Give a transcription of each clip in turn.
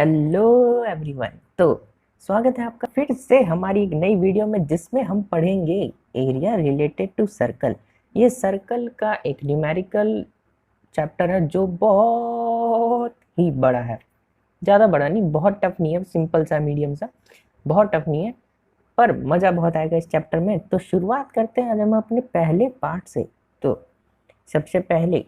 Hello everyone. तो स्वागत है आपका फिर से हमारी एक नई वीडियो में, जिसमें हम पढ़ेंगे एरिया रिलेटेड टू सर्कल। ये सर्कल का एक न्यूमेरिकल चैप्टर है जो बहुत ही बड़ा है। ज़्यादा बड़ा नहीं, बहुत टफ नहीं है, सिंपल सा मीडियम सा, बहुत टफ नहीं है, पर मज़ा बहुत आएगा इस चैप्टर में। तो शुरुआत करते हैं आज हम अपने पहले पार्ट से। तो सबसे पहले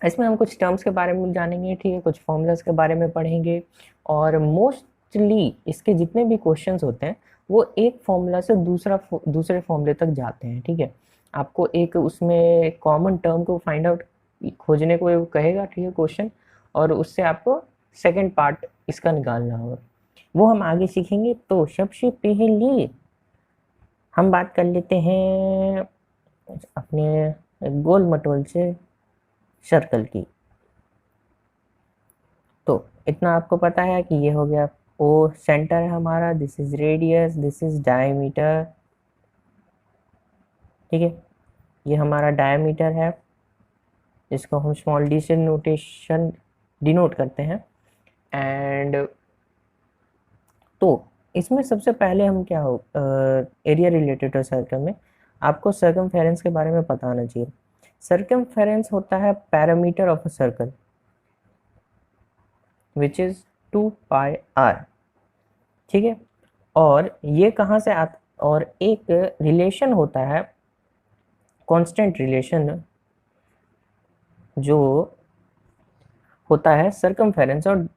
इसमें हम कुछ टर्म्स के बारे में जानेंगे, ठीक है, कुछ फॉर्मूलाज के बारे में पढ़ेंगे, और मोस्टली इसके जितने भी क्वेश्चंस होते हैं वो एक फॉर्मूला से दूसरे फॉर्मूले तक जाते हैं, ठीक है। आपको एक उसमें कॉमन टर्म को फाइंड आउट खोजने को वो कहेगा, ठीक है, क्वेश्चन, और उससे आपको सेकंड पार्ट इसका निकालना होगा, वो हम आगे सीखेंगे। तो सबसे पहले हम बात कर लेते हैं अपने गोल मटोल से सर्कल की। तो इतना आपको पता है कि ये हो गया ओ सेंटर है हमारा, this is radius, this is diameter, ठीक है। ये हमारा डायमीटर है, जिसको हम स्मॉल डी से नोटेशन डिनोट करते हैं। एंड तो इसमें सबसे पहले हम क्या हो एरिया रिलेटेड सर्कल में आपको सर्कमफेरेंस के बारे में पता होना चाहिए। सर्कमफेरेंस होता है parameter of a circle which is 2πr, ठीक है। और ये कहाँ से आता, और एक रिलेशन होता है, कांस्टेंट रिलेशन, जो होता है सर्कमफेरेंस और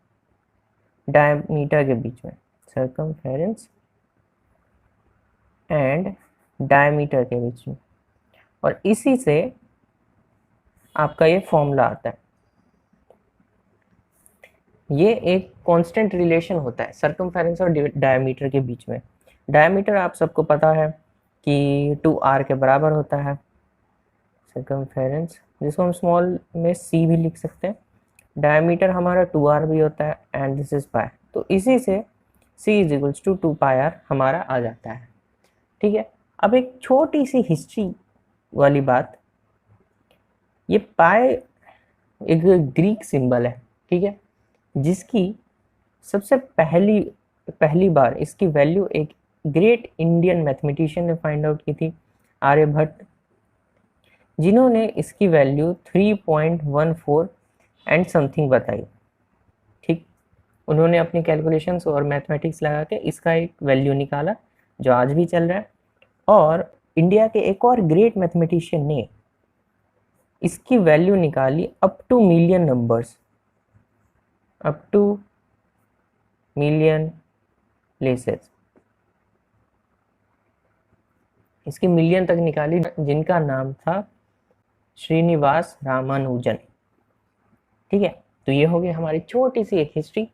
डायमीटर के बीच में, सर्कमफेरेंस एंड डायमीटर के बीच में, और इसी से आपका ये फॉर्मूला आता है। ये एक कांस्टेंट रिलेशन होता है सर्कमफेरेंस और डायमीटर के बीच में। डायमीटर आप सबको पता है कि 2r के बराबर होता है, सर्कमफेरेंस जिसको हम स्मॉल में c भी लिख सकते हैं, डायमीटर हमारा 2r भी होता है, एंड दिस इज पाई। तो इसी से c is equals to 2πr हमारा आ जाता है, ठीक है। अब एक छोटी सी हिस्ट्री वाली बात, ये पाई एक ग्रीक सिंबल है, ठीक है, जिसकी सबसे पहली बार इसकी वैल्यू एक ग्रेट इंडियन मैथमेटिशियन ने फाइंड आउट की थी, आर्यभट्ट, जिन्होंने इसकी वैल्यू 3.14 एंड समथिंग बताई, ठीक। उन्होंने अपनी कैलकुलेशंस और मैथमेटिक्स लगा के इसका एक वैल्यू निकाला जो आज भी चल रहा है। और इंडिया के एक और ग्रेट मैथमेटिशियन ने इसकी वैल्यू निकाली up two million numbers, up two million places, इसकी मिलियन तक निकाली, जिनका नाम था श्रीनिवास रामानुजन, ठीक है। तो ये हो गई हमारी छोटी सी एक हिस्ट्री।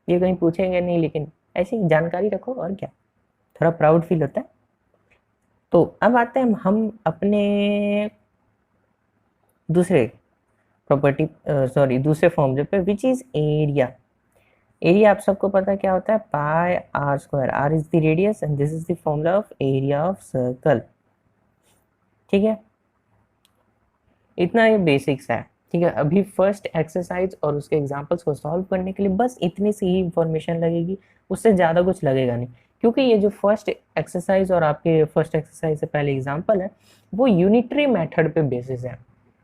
ये कहीं पूछेंगे नहीं, लेकिन ऐसी जानकारी रखो, और क्या, थोड़ा प्राउड फील होता है। तो अब आते हैं हम अपने दूसरे प्रॉपर्टी, सॉरी, दूसरे फॉर्मूले पे, विच इज एरिया। एरिया आप सबको पता है क्या होता है, pi are square, r is the radius and this is the formula of area of circle, ठीक है। इतना ये बेसिक्स है, ठीक है। अभी फर्स्ट एक्सरसाइज और उसके एग्जांपल्स को सॉल्व करने के लिए बस इतनी सी ही इंफॉर्मेशन लगेगी, उससे ज़्यादा कुछ लगेगा नहीं, क्योंकि ये जो फर्स्ट एक्सरसाइज और आपके फर्स्ट एक्सरसाइज से पहले एग्जांपल है, वो यूनिटरी मेथड पे बेसिस है,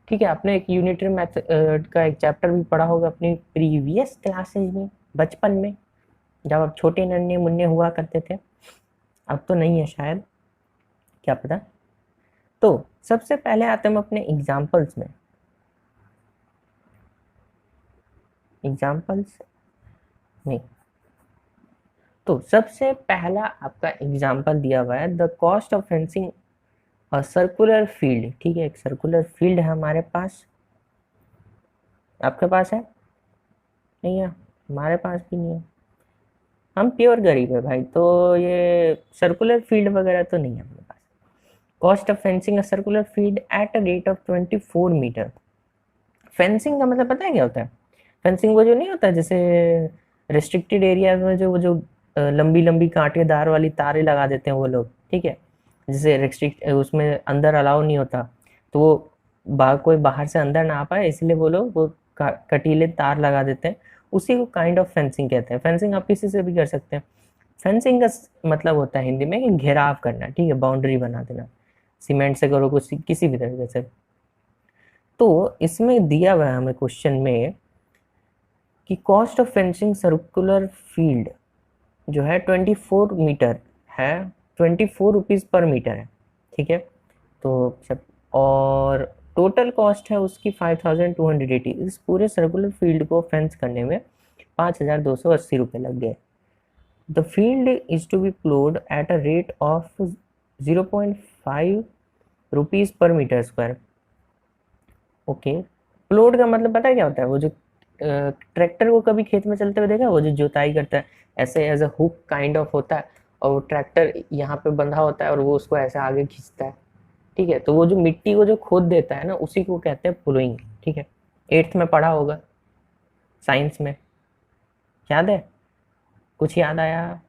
ठीक है। आपने एक यूनिटरी मेथड का एक चैप्टर भी पढ़ा होगा अपनी प्रीवियस क्लासेज में, बचपन में, जब आप छोटे नन्हे मुन्ने हुआ करते थे। अब तो नहीं है शायद, क्या पता। तो सबसे पहले आते हैं हम अपने एग्जाम्पल्स में। एग्जाम्पल्स नहीं, तो सबसे पहला आपका एग्जाम्पल दिया हुआ है, the cost of fencing a circular field, ठीक है। एक सर्कुलर फील्ड है हमारे पास, आपके पास है नहीं है, हमारे पास भी नहीं है, हम प्योर गरीब है भाई, तो ये सर्कुलर फील्ड वगैरह तो नहीं है हमारे पास। Cost of fencing a circular field at a rate of 24 meter. Fencing का मतलब पता है क्या होता है? फेंसिंग वो जो नहीं होता, जैसे रिस्ट्रिक्टेड एरियाज में जो वो जो लंबी लंबी कांटेदार वाली तारें लगा देते हैं वो लोग, ठीक है, जैसे रिस्ट्रिक्ट उसमें अंदर अलाउ नहीं होता, तो वो कोई बाहर से अंदर ना आ पाए, इसलिए वो लोग वो कटीले तार लगा देते हैं, उसी को काइंड ऑफ फेंसिंग कहते हैं। फेंसिंग आप किसी से भी कर सकते हैं। फेंसिंग का मतलब होता है हिंदी में कि घेराव करना, ठीक है, बाउंड्री बना देना, सीमेंट से करो कुछ किसी भी तरीके से। तो इसमें दिया हुआ है हमें क्वेश्चन में कि cost of fencing circular field जो है 24 मीटर है, 24 रुपीज़ पर मीटर है, ठीक है। तो जब और टोटल कॉस्ट है उसकी 5280। इस पूरे सर्कुलर फील्ड को फेंस करने में 5280 रुपये लग गए। The field is to be ploughed at a rate of 0.5 rupees per metre square. Okay, ploughed का मतलब पता है क्या होता है? वो जो ट्रैक्टर को कभी खेत में चलते हुए देखा, वो जो जुताई करता है, ऐसे as a hook kind of होता है, और वो ट्रैक्टर यहाँ पे बंधा होता है और वो उसको ऐसे आगे खींचता है, ठीक है। तो वो जो मिट्टी को जो खोद देता है ना, उसी को कहते हैं प्लोइंग, ठीक है। 8th में पढ़ा होगा साइंस में, याद है? कुछ याद आया?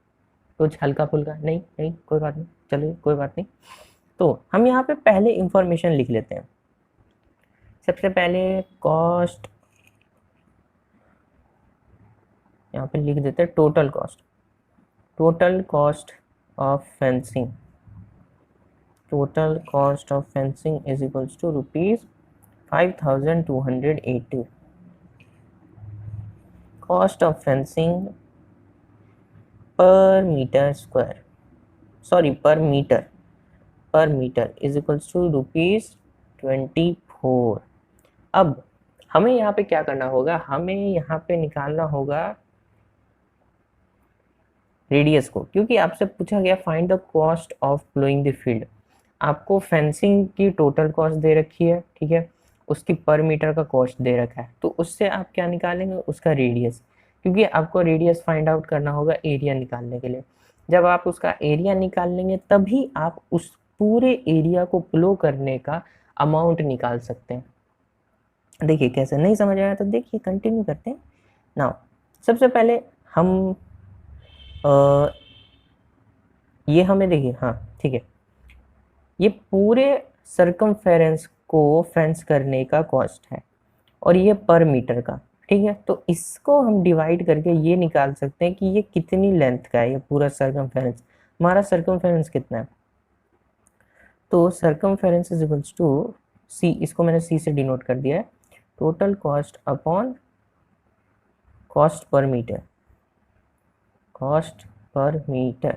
कुछ हल्का फुल्का? नहीं नहीं, कोई बात नहीं, चलिए कोई बात नहीं। तो हम यहाँ पे पहले इंफॉर्मेशन लिख लेते हैं। सबसे पहले कॉस्ट यहाँ पे लिख देते हैं, total cost. Total cost of fencing, total cost of fencing is equals to ₹5280। Cost of fencing per metre square, sorry per metre is equals to ₹24। अब हमें यहाँ पे क्या करना होगा? हमें यहाँ पे निकालना होगा रेडियस को, क्योंकि आपसे पूछा गया find the cost of ploughing the field. आपको फेंसिंग की टोटल कॉस्ट दे रखी है, ठीक है, उसकी पर मीटर का कॉस्ट दे रखा है, तो उससे आप क्या निकालेंगे? उसका रेडियस, क्योंकि आपको रेडियस फाइंड आउट करना होगा एरिया निकालने के लिए। जब आप उसका एरिया निकाल लेंगे तभी आप उस पूरे एरिया को प्लो करने का अमाउंट निकाल सकते हैं। देखिए कैसे, नहीं समझ आया तो देखिए कंटिन्यू करते हैं नाउ। सबसे पहले हम ये हमें देखिए, हाँ ठीक है, ये पूरे सर्कमफेरेंस को फेंस करने का कॉस्ट है और ये पर मीटर का, ठीक है। तो इसको हम डिवाइड करके ये निकाल सकते हैं कि ये कितनी लेंथ का है, ये पूरा सर्कमफेरेंस। हमारा सर्कमफेरेंस कितना है? तो circumference is equals to C, इसको मैंने सी से डिनोट कर दिया है, total cost upon cost per metre, cost per metre.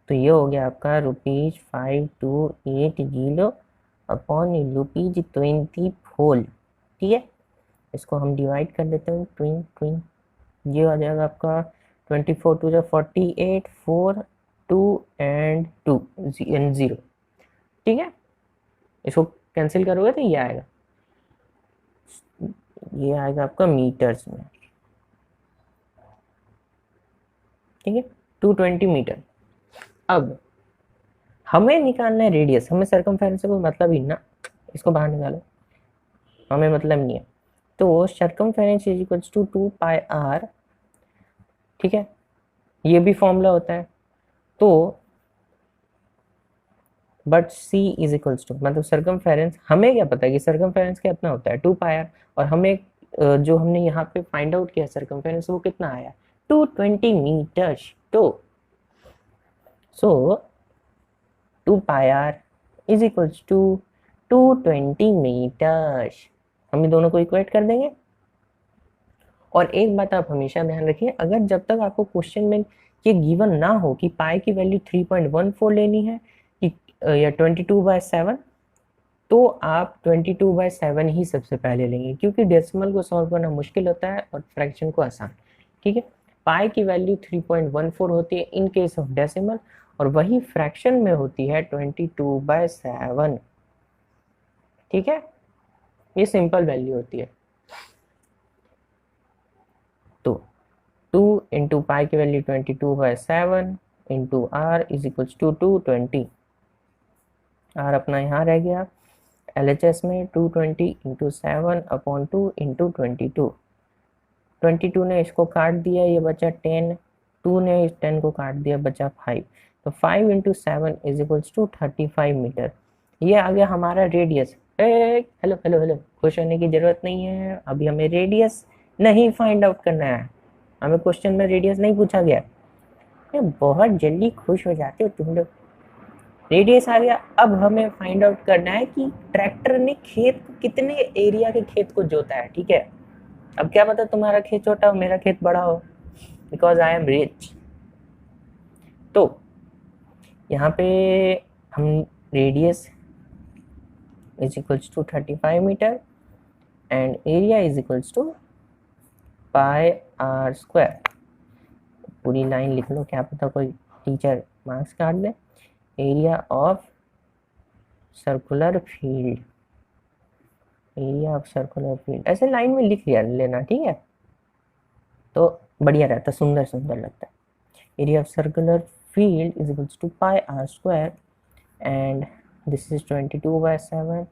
तो ये हो गया आपका ₹5280 अपॉन ₹24, ठीक है। इसको हम डिवाइड कर देते हैं, ट्विन ट्विन, ये आ जाएगा आपका 24 टू 48, 4 2 एंड 2 एंड 0, ठीक है। इसको कैंसिल करोगे तो ये आएगा, ये आएगा आपका मीटर्स में, ठीक है, 220 मीटर। अब हमें निकालना है रेडियस, हमें सर्कमफेरेंस से कोई मतलब ही ना, इसको बाहर निकालो, हमें मतलब नहीं है। तो circumference is equals to 2πr, ठीक है, ये भी फॉर्मूला होता है। तो but c is equals to, मतलब सर्कमफेरेंस, हमें क्या पता है कि सर्कमफेरेंस कितना होता है? 2πr, और हमें जो हमने यहाँ पे फाइंड आउट किया सर्कमफेरेंस, वो कितना आया? 220 मीटर्स। तो so 2πr is equals to 220 metres. हम इन दोनों को इक्वेट कर देंगे। और एक बात आप हमेशा ध्यान रखिए, अगर जब तक आपको क्वेश्चन में ये गिवन ना हो कि पाई की वैल्यू 3.14 लेनी है कि या 22/7, तो आप 22/7 ही सबसे पहले लेंगे, क्योंकि डेसिमल को सॉल्व करना मुश्किल होता है और फ्रैक्शन को आसान, ठीक है। पाई की वैल्यू 3.14 होती है इन केस ऑफ डेसिमल, और वही फ्रैक्शन में होती है 22/7, ठीक है। ये सिंपल वैल्यू होती है। तो 2 इंटू पाई की value 22/7 into are is equals to 220। R अपना यहाँ रह गया LHS में 220 इंटू 7 अपॉन 2 इंटू 22 ने इसको काट दिया, ये बचा 10, 2 ने इस 10 को काट दिया, बचा 5। तो 5 into 7 is equals to 35 metre. ये आ गया हमारा रेडियस। हेलो हेलो हेलो, खुश होने की जरूरत नहीं है, अभी हमें रेडियस नहीं फाइंड आउट करना है, हमें क्वेश्चन में रेडियस नहीं पूछा गया। ये बहुत जल्दी खुश हो जाते हो तुम लोग। रेडियस आ गया, अब हमें फाइंड आउट करना है कि ट्रैक्टर ने खेत को कितने एरिया के खेत को जोता है। ठीक है, अब क्या पता तुम्हारा खेत छोटा हो मेरा खेत बड़ा हो, बिकॉज आई एम रिच। तो यहाँ पे हम radius is equals to 35 meter and area is equals to pi are square. पूरी लाइन लिख लो, क्या पता कोई टीचर मार्क्स काट दे। Area of circular field, area of circular field ऐसे लाइन में लिख लेना, ठीक है, तो बढ़िया रहता, सुंदर सुंदर लगता है। Area of circular field is equals to pi are square and this is 22/7,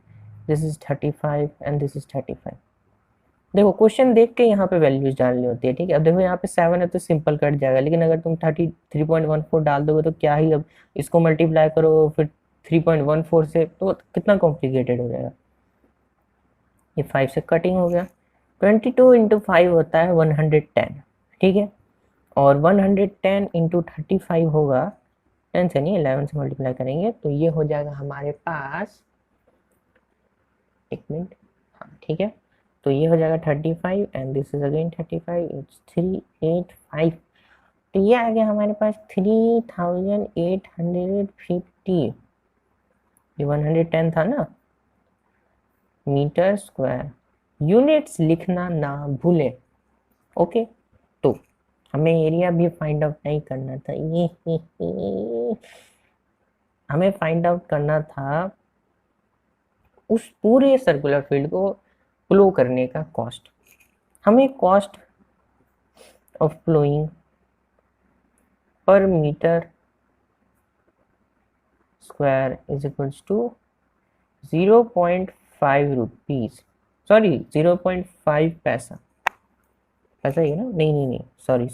this is 35 and this is 35। देखो क्वेश्चन देख के यहाँ पे वैल्यूज डालनी होती है, ठीक है। अब देखो यहाँ पे 7 है तो सिंपल कट जाएगा, लेकिन अगर तुम 33.14 डाल दोगे तो क्या ही, अब इसको मल्टीप्लाई करो फिर 3.14 से, तो कितना कॉम्प्लिकेटेड हो जाएगा। ये 5 से कटिंग हो गया। 22 इंटू 5 होता है 110, ठीक है, और 110 इंटू 35 होगा 10 से नहीं 11 से मल्टीप्लाई करेंगे तो ये हो जाएगा हमारे पास, एक मिनट, हाँ ठीक है, तो ये हो जाएगा 35 and this is again 35, it's 385। तो ये आ गया हमारे पास 3850, ये 110 था ना, मीटर स्क्वायर। यूनिट्स लिखना ना भूलें, ओके। तो हमें एरिया भी फाइंड आउट नहीं करना था, ये हमें फाइंड आउट करना था उस पूरे सर्कुलर फील्ड को फ्लो करने का कॉस्ट। हमें cost of ploughing per metre square is equals to 0.5 rupees, sorry 0.5 पैसा, पैसा ही है ना, नहीं नहीं नहीं, सॉरी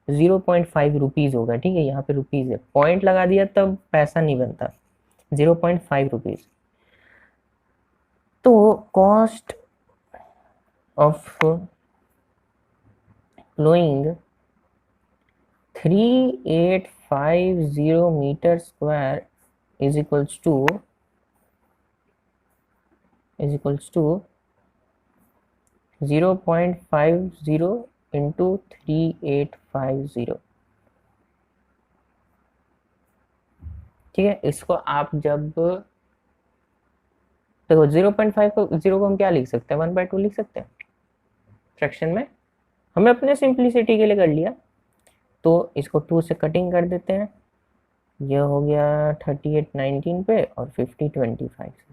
0.5 रुपीज होगा, ठीक है, यहाँ पे रुपीज है, पॉइंट लगा दिया तब पैसा नहीं बनता, 0.5 रुपीज। तो cost of ploughing 3850 metre square is equals to 0.50 into 3850, ठीक है। इसको आप जब देखो 0.5 को, 0 को हम क्या लिख सकते हैं, 1/2 लिख सकते हैं फ्रैक्शन में, हमने अपने सिंप्लिसिटी के लिए कर लिया। तो इसको 2 से कटिंग कर देते हैं, ये हो गया 38 19 पे और 50 25 से,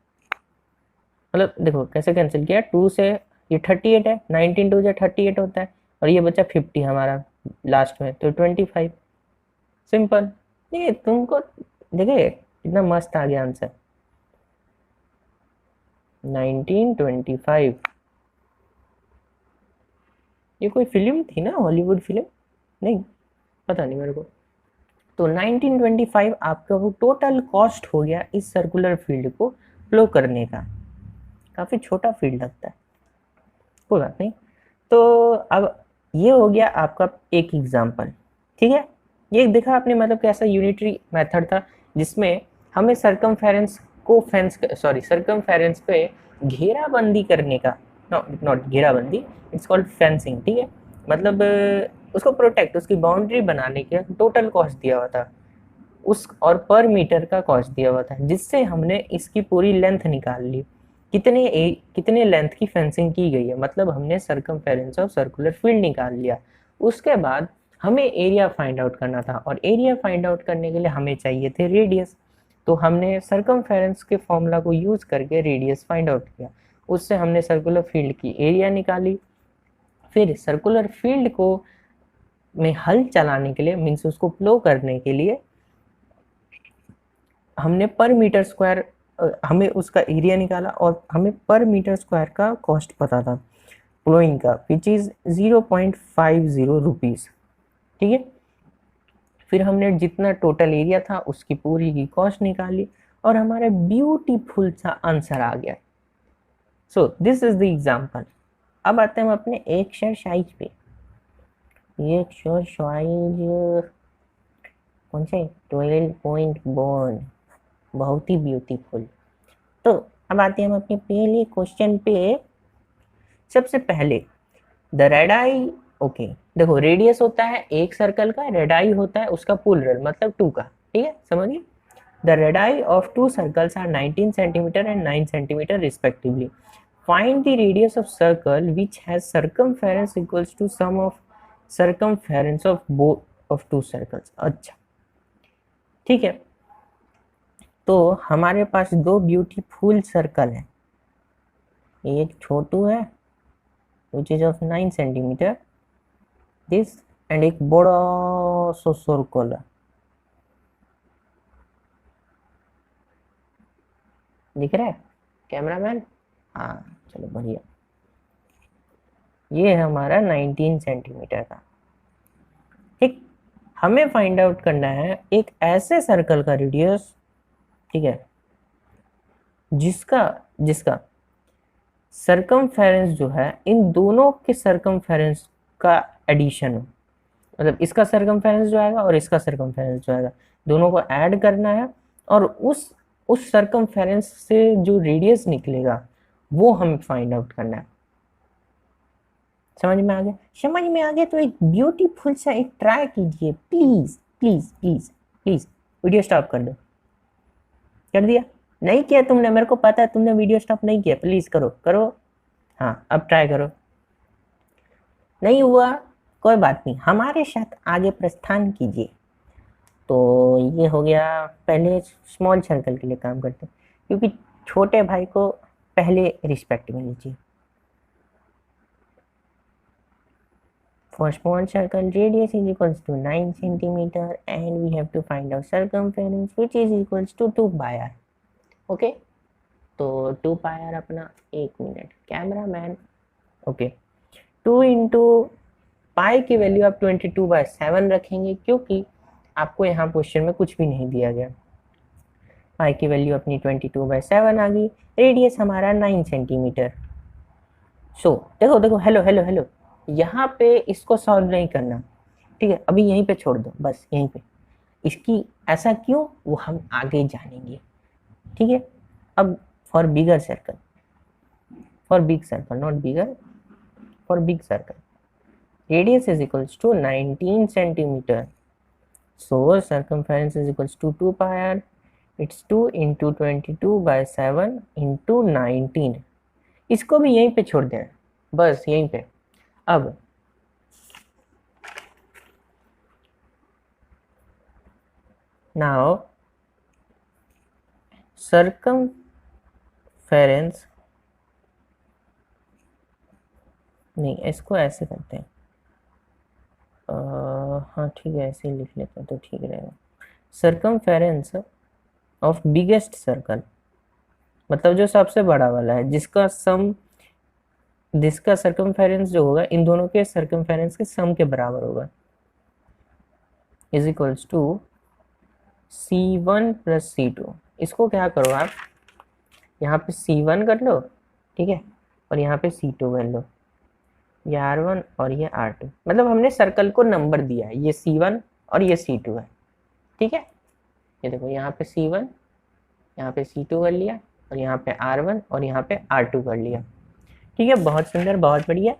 मतलब देखो कैसे कैंसिल किया, 2 से ये 38 है, 19 2 से 38 होता है, और ये बचा 50 हमारा लास्ट में, तो 25, सिंपल। देखिए तुमको, देखिए कितना मस्त आ गया आंसर, 1925। ये कोई फिल्म थी ना, हॉलीवुड फिल्म, नहीं पता नहीं मेरे को। तो 1925 आपका वो टोटल कॉस्ट हो गया इस सर्कुलर फील्ड को फ्लो करने का। काफ़ी छोटा फील्ड लगता है, कोई बात नहीं। तो अब ये हो गया आपका एक एग्जाम्पल, ठीक है। ये देखा आपने, मतलब कैसा यूनिटरी मेथड था जिसमें हमें सरकमफेरेंस पे घेराबंदी करने का, नॉट घेराबंदी, इट्स कॉल्ड फेंसिंग, ठीक है, मतलब उसको प्रोटेक्ट, उसकी बाउंड्री बनाने का टोटल कॉस्ट दिया हुआ था उस, और पर मीटर का कॉस्ट दिया हुआ था, जिससे हमने इसकी पूरी लेंथ निकाल ली, कितने लेंथ की फेंसिंग की गई है, मतलब हमने सरकमफेरेंस ऑफ सर्कुलर फील्ड निकाल लिया। उसके बाद हमें एरिया फाइंड आउट करना था, और एरिया फाइंड आउट करने के लिए हमें चाहिए थे रेडियस, तो हमने सरकमफेरेंस के फॉर्मूला को यूज करके रेडियस फाइंड आउट किया, उससे हमने सर्कुलर फील्ड की एरिया निकाली। फिर सर्कुलर फील्ड को में हल चलाने के लिए, मीन्स उसको फ्लो करने के लिए, हमने पर मीटर स्क्वायर, हमें उसका एरिया निकाला और हमें पर मीटर स्क्वायर का कॉस्ट पता था फ्लोइंग का, विच इज 0.50 रुपीज, ठीक है। फिर हमने जितना टोटल एरिया था उसकी पूरी की कॉस्ट निकाली और हमारा ब्यूटीफुल सा आंसर आ गया। So this is the example, अब आते हैं हम अपने एक्सरसाइज पे। ये एक्सरसाइज कौन से 12.1, बहुत ही ब्यूटीफुल। तो अब आते हैं हम अपने पहले क्वेश्चन पे। सबसे पहले द रेड आई, ओके देखो रेडियस होता है एक सर्कल का, रेड आई होता है उसका प्लूरल मतलब 2 का, ठीक है समझिए। The radii of 2 circles are 19 centimetre and 9 centimetre respectively. Find the radius of circle which has circumference equals to sum of circumference of both of 2 circles. अच्छा ठीक है, तो हमारे पास 2 ब्यूटीफुल सर्कल है, एक छोटू है which is of 9 centimetre this, and एक बड़ा सा सर्कल है, दिख रहा है कैमरामैन? हाँ चलो बढ़िया। ये है हमारा 19 सेंटीमीटर का। ठीक, हमें फाइंड आउट करना है एक ऐसे सर्कल का रेडियस, ठीक है, जिसका जिसका सरकमफेरेंस जो है इन दोनों के सरकमफेरेंस का एडिशन हो, मतलब इसका सरकमफेरेंस जो आएगा और इसका सरकमफेरेंस जो आएगा दोनों को ऐड करना है, और उस सरकमफेरेंस से जो रेडियस निकलेगा वो हमें फाइंड आउट करना है। समझ में आ गया? समझ में आ गया तो एक ब्यूटीफुल सा एक ट्राई कीजिए please please please please. Video stop कर दो। कर दिया? नहीं किया तुमने, मेरे को पता है तुमने वीडियो स्टॉप नहीं किया, प्लीज करो करो। हाँ अब ट्राई करो। नहीं हुआ कोई बात नहीं, हमारे साथ आगे प्रस्थान कीजिए। तो ये हो गया, पहले स्मॉल सर्कल के लिए काम करते हैं क्योंकि छोटे भाई को पहले रिस्पेक्ट मिलनी चाहिए। For small circle, radius is equals to 9 centimeter and we have to find out circumference which is equals to 2 pi r. Okay? तो 2 pi r अपना, एक minute cameraman, okay 2 into pi की वैल्यू आप 22/7 रखेंगे क्योंकि आपको यहाँ क्वेश्चन में कुछ भी नहीं दिया गया। पाई की वैल्यू अपनी 22/7 आ गई, रेडियस हमारा 9 सेंटीमीटर। सो देखो देखो, हेलो हेलो हेलो, यहाँ पे इसको सॉल्व नहीं करना, ठीक है, अभी यहीं पे छोड़ दो, बस यहीं पे। इसकी ऐसा क्यों वो हम आगे जानेंगे, ठीक है। अब for bigger circle, for big circle not bigger, for big circle radius is equals to 19 centimeter, so circumference is equals to 2 pi r, it's 2 into 22/7 into 19। इसको भी यहीं पे छोड़ दें, बस यहीं पे। अब नाउ सर्कमफेरेंस, नहीं इसको ऐसे करते हैं, हाँ ठीक है ऐसे ही लिख लेते हैं तो ठीक रहेगा। सर्कमफेरेंस ऑफ बिगेस्ट सर्कल, मतलब जो सबसे बड़ा वाला है, जिसका सर्कमफेरेंस जो होगा इन दोनों के सर्कमफेरेंस के सम के बराबर होगा, is equals to C1 plus C2। इसको क्या करो आप, यहाँ पे C1 कर लो, ठीक है, और यहाँ पे C2 कर लो, ये R1 और ये R2, मतलब हमने सर्कल को नंबर दिया है, ये C1 और ये C2 है, ठीक है। ये देखो यहाँ पे C1, यहाँ पे C2 कर लिया, और यहाँ पे R1 और यहाँ पे R2 कर लिया, ठीक है, बहुत सुंदर बहुत बढ़िया।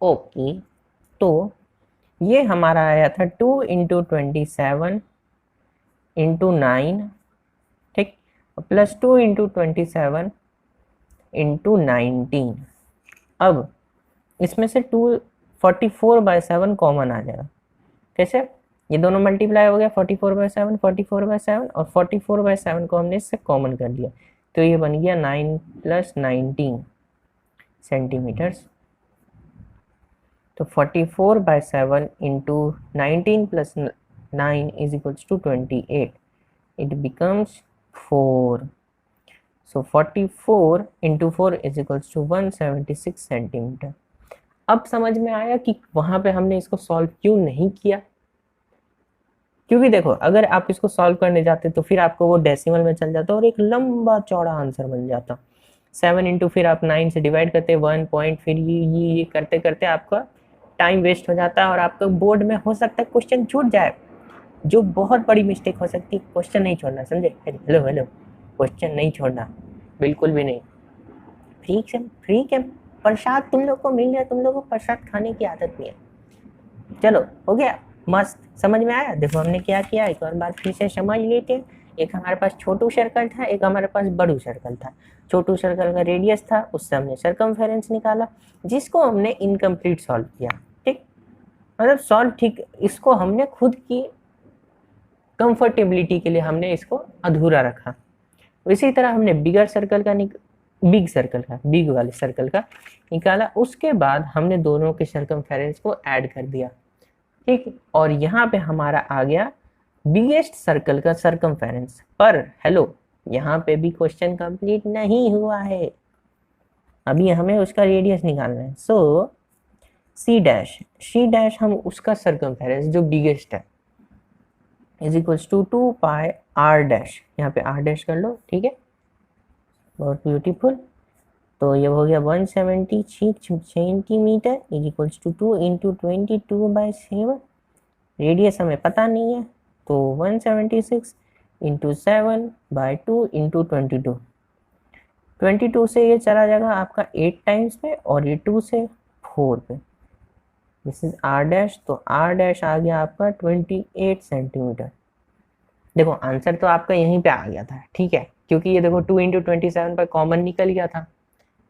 ओके, तो ये हमारा आया था 2 इंटू 27 इंटू 9, ठीक, प्लस 2 इंटू 27 इंटू 19। अब इसमें से 244/7 कॉमन आ जाएगा, कैसे? ये दोनों मल्टीप्लाई हो गया, 44/7 44/7, और 44/7 को हमने इससे कॉमन कर दिया, तो ये बन गया 9 + 19 सेंटीमीटर्स। तो 44/7 into 19 + 9 is equals to 28, it becomes 4, so 44 into 4 is equals to 176 centimetre. अब समझ में आया कि वहां पे हमने इसको सॉल्व क्यों नहीं किया, क्योंकि देखो अगर आप इसको सॉल्व करने जाते तो फिर आपको वो डेसिमल में चल जाता और एक लंबा चौड़ा आंसर बन जाता। 7 इंटू फिर आप 9 से डिवाइड करते हैं 1 पॉइंट, फिर ये करते करते आपका टाइम वेस्ट हो जाता है और आपका बोर्ड में हो सकता है क्वेश्चन छूट जाए, जो बहुत बड़ी मिस्टेक हो सकती है। क्वेश्चन नहीं छोड़ना, समझे? हेलो हेलो, क्वेश्चन नहीं छोड़ना, बिल्कुल भी नहीं। फ्री के प्रसाद तुम लोग को मिल गया, तुम लोग को प्रसाद खाने की आदत नहीं है। चलो हो गया, मस्त समझ में आया। देखो हमने क्या किया, एक और बार फिर से समझ लेते। एक हमारे पास छोटू सर्कल था, एक हमारे पास बड़ू सर्कल था। छोटू सर्कल का रेडियस था, उससे हमने सरकमफेरेंस निकाला, जिसको हमने इनकम्प्लीट सॉल्व किया। ठीक, मतलब सॉल्व ठीक, इसको हमने खुद की कंफर्टेबिलिटी के लिए हमने इसको अधूरा रखा। इसी तरह हमने बिग वाले सर्कल का निकाला। उसके बाद हमने दोनों के सरकमफेरेंस को ऐड कर दिया। ठीक, और यहाँ पे हमारा आ गया बिगेस्ट सर्कल का सरकमफेरेंस। पर हेलो, यहाँ पे भी क्वेश्चन कंप्लीट नहीं हुआ है, अभी हमें उसका रेडियस निकालना है। सो सी डैश हम उसका सरकमफेरेंस जो बिगेस्ट है is equals to 2 pi are dash, यहाँ पे आर डैश कर लो। ठीक है, बहुत ब्यूटीफुल। तो ये हो गया 170 centimetre is equals to 2 into 22/7। Radius हमें पता नहीं है, तो 176 इंटू 7/2 इंटू 22 से ये चला जाएगा आपका 8 टाइम्स पे, और ये 2 से 4 पे। दिस इज आर डैश, तो आर डैश आ गया आपका 28 सेंटीमीटर। देखो आंसर तो आपका यहीं पे आ गया था, ठीक है, क्योंकि ये देखो 2 इंटू 27 पर कॉमन निकल गया था,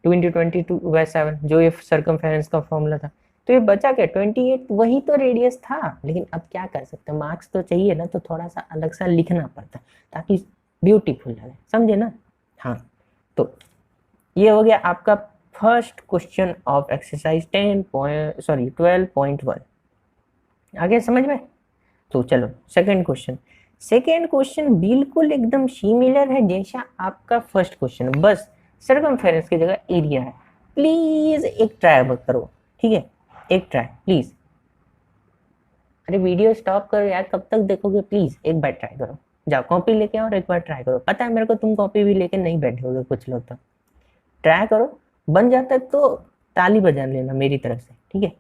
2 इंटू 22/7 जो ये सरकमफेरेंस का फॉर्मूला था। तो ये बचा क्या, 28, वही तो रेडियस था। लेकिन अब क्या कर सकते हैं, मार्क्स तो चाहिए ना, तो थोड़ा सा अलग सा लिखना पड़ता ताकि ब्यूटीफुल लगे, समझे ना? हाँ, तो ये हो गया आपका फर्स्ट क्वेश्चन ऑफ एक्सरसाइज 12.1। आगे समझ में? तो चलो सेकेंड क्वेश्चन बिल्कुल एकदम सिमिलर है जैसा आपका फर्स्ट क्वेश्चन, बस सरकमफेरेंस की जगह एरिया है। प्लीज एक ट्राई करो, ठीक है, एक ट्राई प्लीज। अरे वीडियो स्टॉप करो यार, कब तक देखोगे? प्लीज एक बार ट्राई करो, जाओ कॉपी लेके आओ और एक बार ट्राई करो। पता है मेरे को तुम कॉपी भी लेके नहीं बैठोगे कुछ लोग, तो ट्राई करो, बन जाता है तो ताली बजा लेना मेरी तरफ से, ठीक है?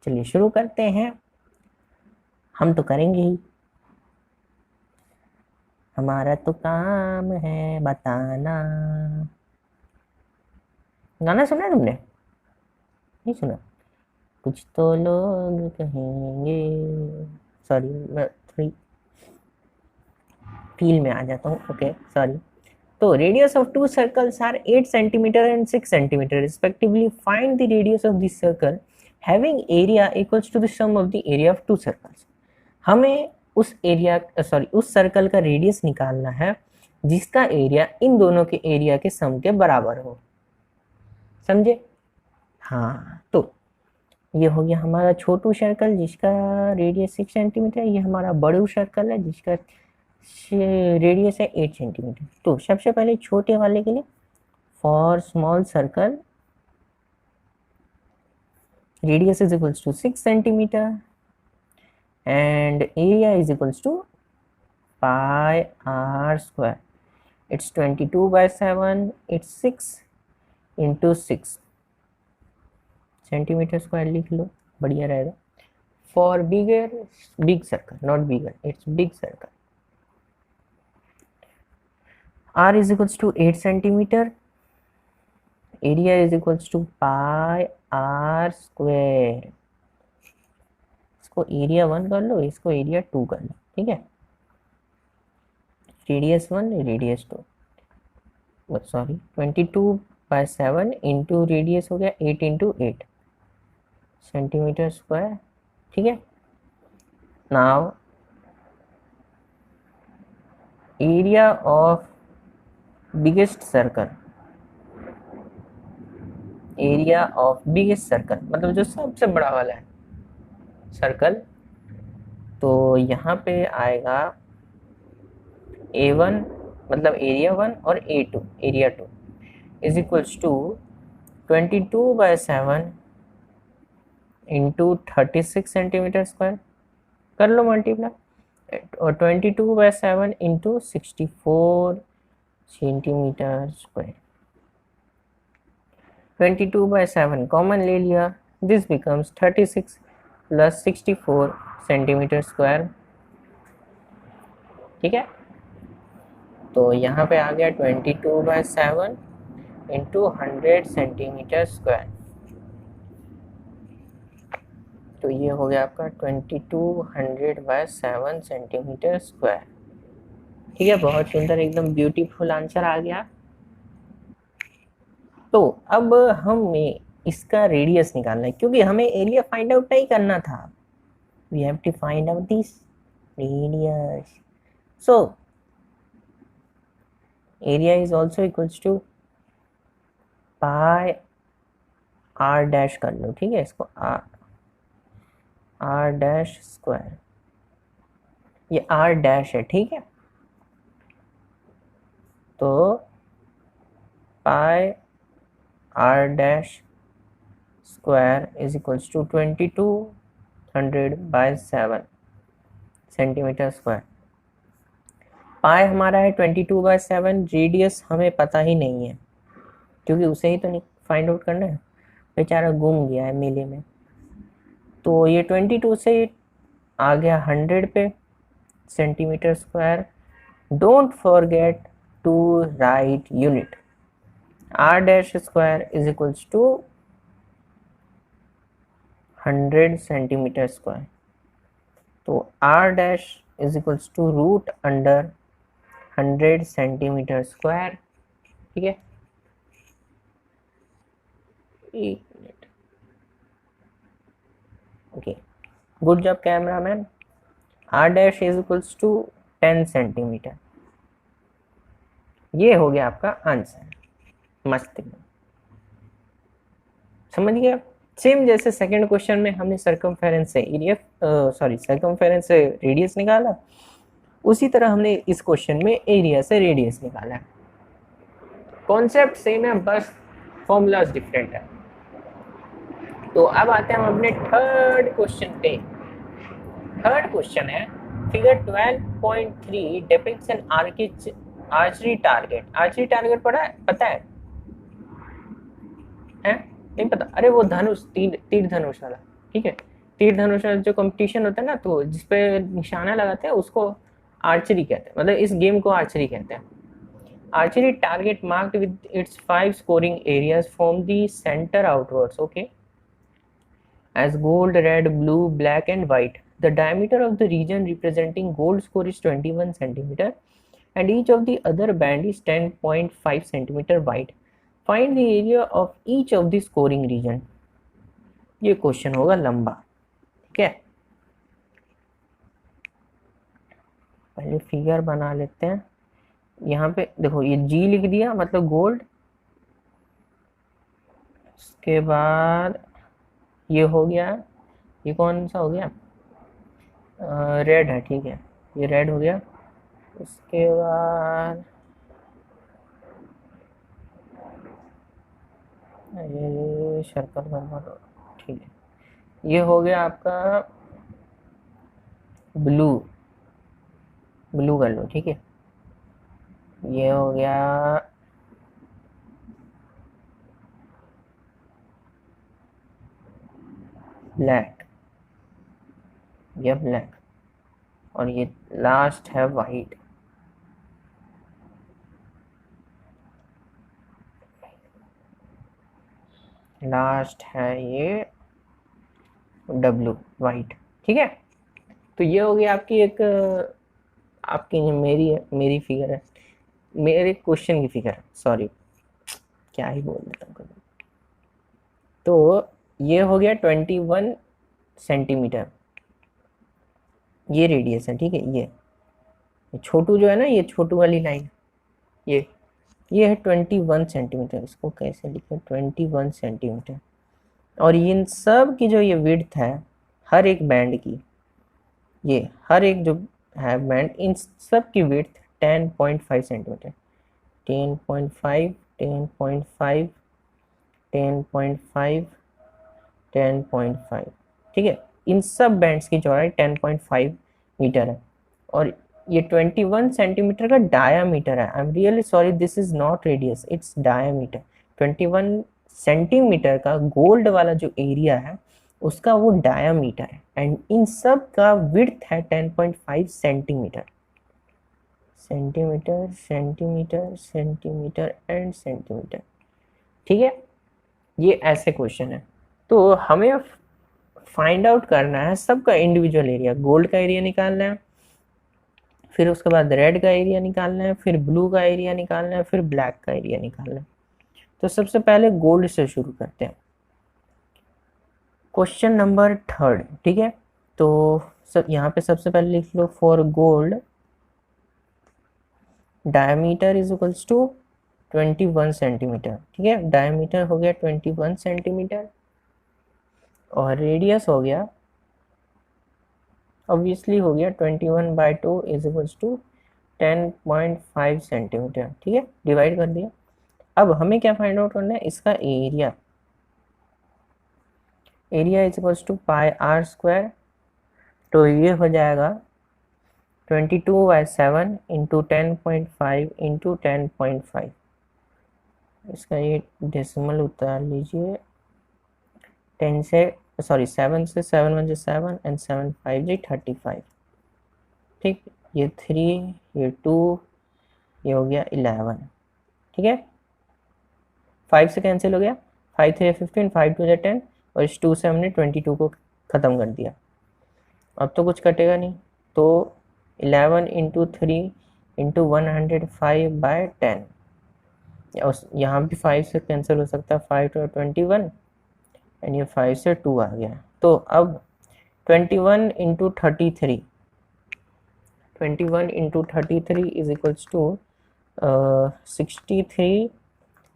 चलिए शुरू करते हैं, हम तो करेंगे ही, हमारा तो काम है बताना। गाना सुना है तुमने? नहीं सुना? कुछ तो लोग कहेंगे, सॉरी मैं थोड़ी फील में आ जाता हूँ, ओके सॉरी। तो radius of two circles are 8 centimetre and 6 centimetre respectively. Find the radius of this circle having area equals to the sum of the area of two circles. हमें उस circle का radius निकालना है जिसका area in दोनों के area के सम के बराबर हो, समझे? हाँ, तो ये हो गया हमारा छोटू सर्कल जिसका रेडियस 6 सेंटीमीटर, ये हमारा बड़ू सर्कल है जिसका रेडियस है 8 सेंटीमीटर। तो सबसे पहले छोटे वाले के लिए, for small circle radius is equals to 6 centimetre and area is equals to pi r square. It's 22/7, it's 6 into 6 centimetre square लिख लो, बढ़िया रहेगा। For big circle, not bigger, it's big circle, r is equals to 8 centimetre, area is equals to pi r square. इसको area 1 कर लो, इसको area 2 कर लो, ठीक है? Radius 1 radius 2, sorry 22/7 into radius हो गया 8 इंटू 8 सेंटीमीटर स्क्वायर, ठीक है? Now area of biggest circle, मतलब जो सबसे बड़ा वाला है सर्कल, तो यहाँ पे आएगा A1 मतलब एरिया 1 और A2 area 2 is equals to 22/7 into 36 centimetre square, कर लो मल्टीप्लाई, और 22/7 इंटू 64 सेंटीमीटर स्क्वायर। 22/7 कॉमन ले लिया, this becomes 36 plus 64 centimetre square. ठीक है, तो यहाँ पे आ गया 22/7 इंटू 100 सेंटीमीटर स्क्वायर। तो ये हो गया आपका 2200/7 सेंटीमीटर स्क्वायर। ठीक है, बहुत सुंदर, एकदम ब्यूटीफुल आंसर आ गया। तो अब हमें इसका रेडियस निकालना है, क्योंकि हमें एरिया फाइंड आउट नहीं करना था। We have to find out this radius. So area is also equals to pi are dash कर लो। ठीक है, इसको आर डैश स्क्वायर, ये आर डैश है। ठीक है, तो pi are dash square is equals to 2200/7 centimetre square. Pi हमारा है 22/7, रेडियस हमें पता ही नहीं है, क्योंकि उसे ही तो नहीं फाइंड आउट करना है, बेचारा गुम गया है मेले में। तो ये 22 से आ गया 100 पे centimetre square. Don't forget to write unit. R dash square is equals to 100 centimetre square. तो r dash is equals to root under 100 centimetre square. ठीक है, एक minute. Okay, good job cameraman. R dash is equals to 10 centimetre. ये हो गया आपका answer. मस्त, समझ गया। सेम जैसे सेकंड क्वेश्चन में हमने सर्कमफेरेंस से एरिया सर्कमफेरेंस से रेडियस निकाला, उसी तरह हमने इस क्वेश्चन में एरिया से रेडियस निकाला है। कॉन्सेप्ट सेम है, बस फॉर्मूलाज डिफरेंट है। तो अब आते हैं हम अपने थर्ड क्वेश्चन पे। थर्ड क्वेश्चन है figure 12.3 depicts an archery target. Archery target पता है? नहीं पता? अरे वो धनुष, तीर धनुष वाला। ठीक है, तीर धनुष वाला जो कंपटीशन होता है ना, तो जिसपे निशाना लगाते हैं उसको आर्चरी कहते हैं, मतलब इस गेम को आर्चरी कहते हैं। Archery target marked with its 5 scoring areas from the centre outwards, okay, as gold, red, blue, black and white. The diameter of the region representing gold score is 21 cm and each of the other band is 10.5 cm wide. Find the area of each of the scoring region. ये question होगा लंबा। ठीक है, पहले figure बना लेते हैं। यहाँ पे देखो, ये जी लिख दिया, मतलब गोल्ड। उसके बाद ये हो गया, ये कौन सा हो गया? रेड है। ठीक है, ये रेड हो गया। उसके बाद ये सर्कल बना दो। ठीक है, ये हो गया आपका ब्लू, ब्लू कर लो। ठीक है, ये हो गया ब्लैक, ये ब्लैक, और ये लास्ट है वाइट। लास्ट है ये डब्लू, वाइट। ठीक है, तो ये हो गया आपकी एक, आपकी मेरी फिगर है, मेरे क्वेश्चन की फिगर, सॉरी क्या ही बोल देता हूँ। तो ये हो गया 21 सेंटीमीटर, ये रेडियस है। ठीक है, ये छोटू जो है ना, ये छोटू वाली लाइन, ये है 21 सेंटीमीटर। इसको कैसे लिखें? 21 सेंटीमीटर। और इन सब की जो ये विड्थ है हर एक बैंड की, ये हर एक जो है बैंड, इन सब की विड्थ 10.5 सेंटीमीटर। 10.5, 10.5, 10.5, 10.5। ठीक है, इन सब बैंड्स की चौड़ाई 10.5 मीटर है। और ये 21 सेंटीमीटर का डायामीटर है। I am really sorry, this is not radius, it's diameter. 21 centimetre का गोल्ड वाला जो एरिया है उसका वो डायामीटर है, एंड इन सब का विड्थ है 10.5 centimetre. Centimetre centimetre centimetre and centimetre. ठीक है, ये ऐसे क्वेश्चन है। तो हमें फाइंड आउट करना है सबका इंडिविजुअल एरिया। गोल्ड का एरिया निकालना है, फिर उसके बाद रेड का एरिया निकालना है, फिर ब्लू का एरिया निकालना है, फिर ब्लैक का एरिया निकालना है। तो सबसे पहले गोल्ड से शुरू करते हैं। क्वेश्चन नंबर 3, ठीक है। तो सब यहाँ पे सबसे पहले लिख लो, for gold diameter is equals to 21 centimetre. ठीक है, डायमीटर हो गया 21 सेंटीमीटर और रेडियस हो गया, ऑब्वियसली हो गया 21/2 इज इक्वल्स टू 10.5 सेंटीमीटर। ठीक है, डिवाइड कर दिया। अब हमें क्या फाइंड आउट करना है, इसका area. Area is equals to pi are square. तो ये हो जाएगा 22/7 इंटू 10.5 इंटू 10.5। इसका ये डेसिमल उतार लीजिए। 10 से सॉरी 7 से 7 1 से 7 एंड 7 5 जी 35। ठीक, ये 3, ये 2, ये हो गया 11। ठीक है, 5 से कैंसिल हो गया, 5 3 15, 5 2 10, और इस 2 से हमने 22 को ख़त्म कर दिया। अब तो कुछ कटेगा नहीं, तो 11 इंटू 3 इंटू 105/10। यहाँ भी 5 से कैंसिल हो सकता है, 5 2 21, एंड ये 5 से 2 आ गया। तो अब 21 into 33, 21 into 33 is equals to 63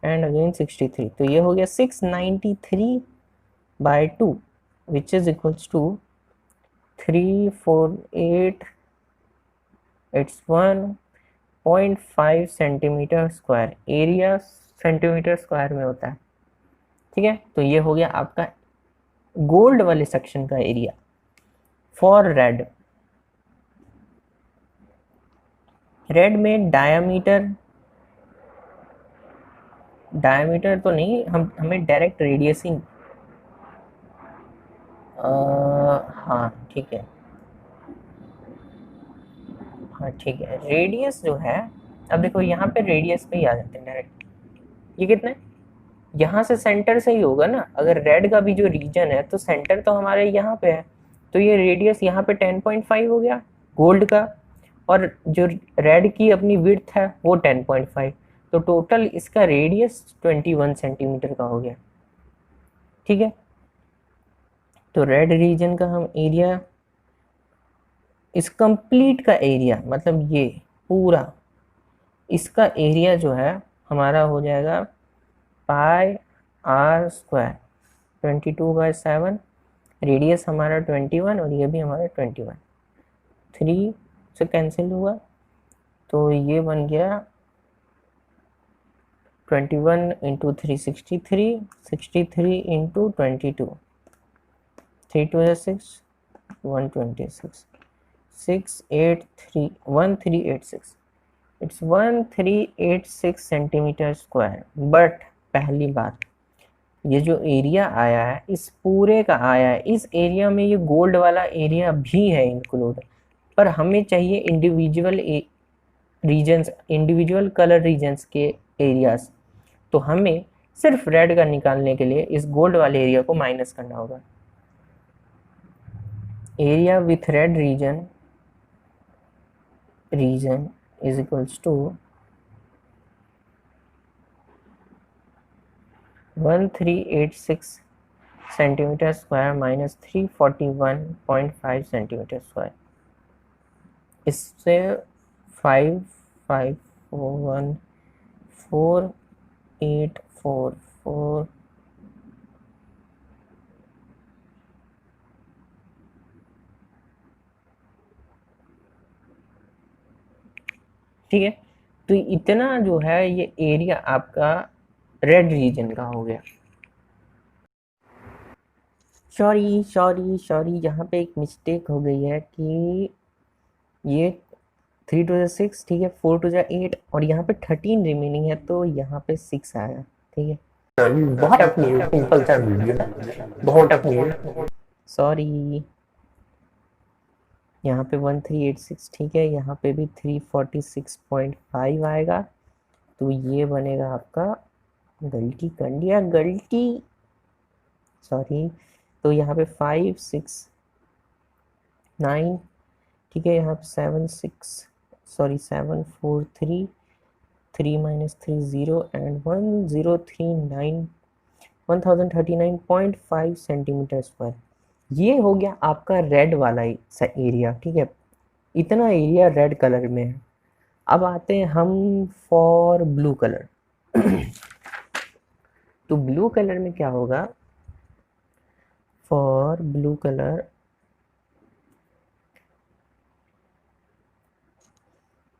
and again 63। तो ये हो गया 693/2 which is equals to 348, it's 1.5 centimetre square. Area centimetre square में होता है। ठीक है, तो ये हो गया आपका गोल्ड वाले सेक्शन का एरिया। फॉर रेड, रेड में डायमीटर तो नहीं, हमें डायरेक्ट रेडियस ही। हाँ ठीक है, हाँ ठीक है, रेडियस जो है, अब देखो यहाँ पे रेडियस पे ही आ जाते हैं डायरेक्ट। ये कितना है, यहाँ से सेंटर से ही होगा ना। अगर रेड का भी जो रीजन है तो सेंटर तो हमारे यहाँ पे है, तो ये रेडियस यहाँ पे 10.5 हो गया गोल्ड का, और जो रेड की अपनी विड्थ है वो 10.5, तो टोटल इसका रेडियस 21 सेंटीमीटर का हो गया। ठीक है, तो रेड रीजन का हम एरिया, इस कंप्लीट का एरिया मतलब ये पूरा, इसका एरिया जो है हमारा हो जाएगा पाई आर स्क्वायर। 22/7, रेडियस हमारा 21 और ये भी हमारा 21। 3 से कैंसिल हुआ, तो ये बन गया 21 into 3 63, 63 into 22, 3 2 6, 126, 1386, it's 1386 centimetre square. But पहली बात, ये जो एरिया आया है इस पूरे का आया है, इस एरिया में ये गोल्ड वाला एरिया भी है इंक्लूड, पर हमें चाहिए individual regions, individual colour regions के एरियाज। तो हमें सिर्फ रेड का निकालने के लिए इस गोल्ड वाले एरिया को माइनस करना होगा। Area with red region is equals to 1386 centimetre square minus 341.5 centimetre square. इससे 5514844। ठीक है, तो इतना जो है ये एरिया आपका रेड रीजन का हो गया। सॉरी यहाँ पे एक मिस्टेक हो गई है कि ये 3 टू 6, ठीक है, 4 टू 8, और यहाँ पे 13 रिमेनिंग है, तो यहाँ पे 6 आएगा, ठीक है। बहुत अपनी सिंपल सा वीडियो, बहुत अपनी। सॉरी, यहाँ पे 1386, ठीक है, यहाँ पे भी 346.5 आएगा, तो ये बनेगा आपका, गलती कर लिया, गलती, सॉरी, तो यहाँ पे 569, ठीक है, यहाँ पे 743, 3 माइनस 3 0 एंड 1039, 1039.5 सेंटीमीटर स्क्वायर। ये हो गया आपका रेड वाला एरिया, ठीक है, इतना एरिया रेड कलर में है। अब आते हैं हम फॉर ब्लू कलर। तो ब्लू कलर में क्या होगा, for blue colour,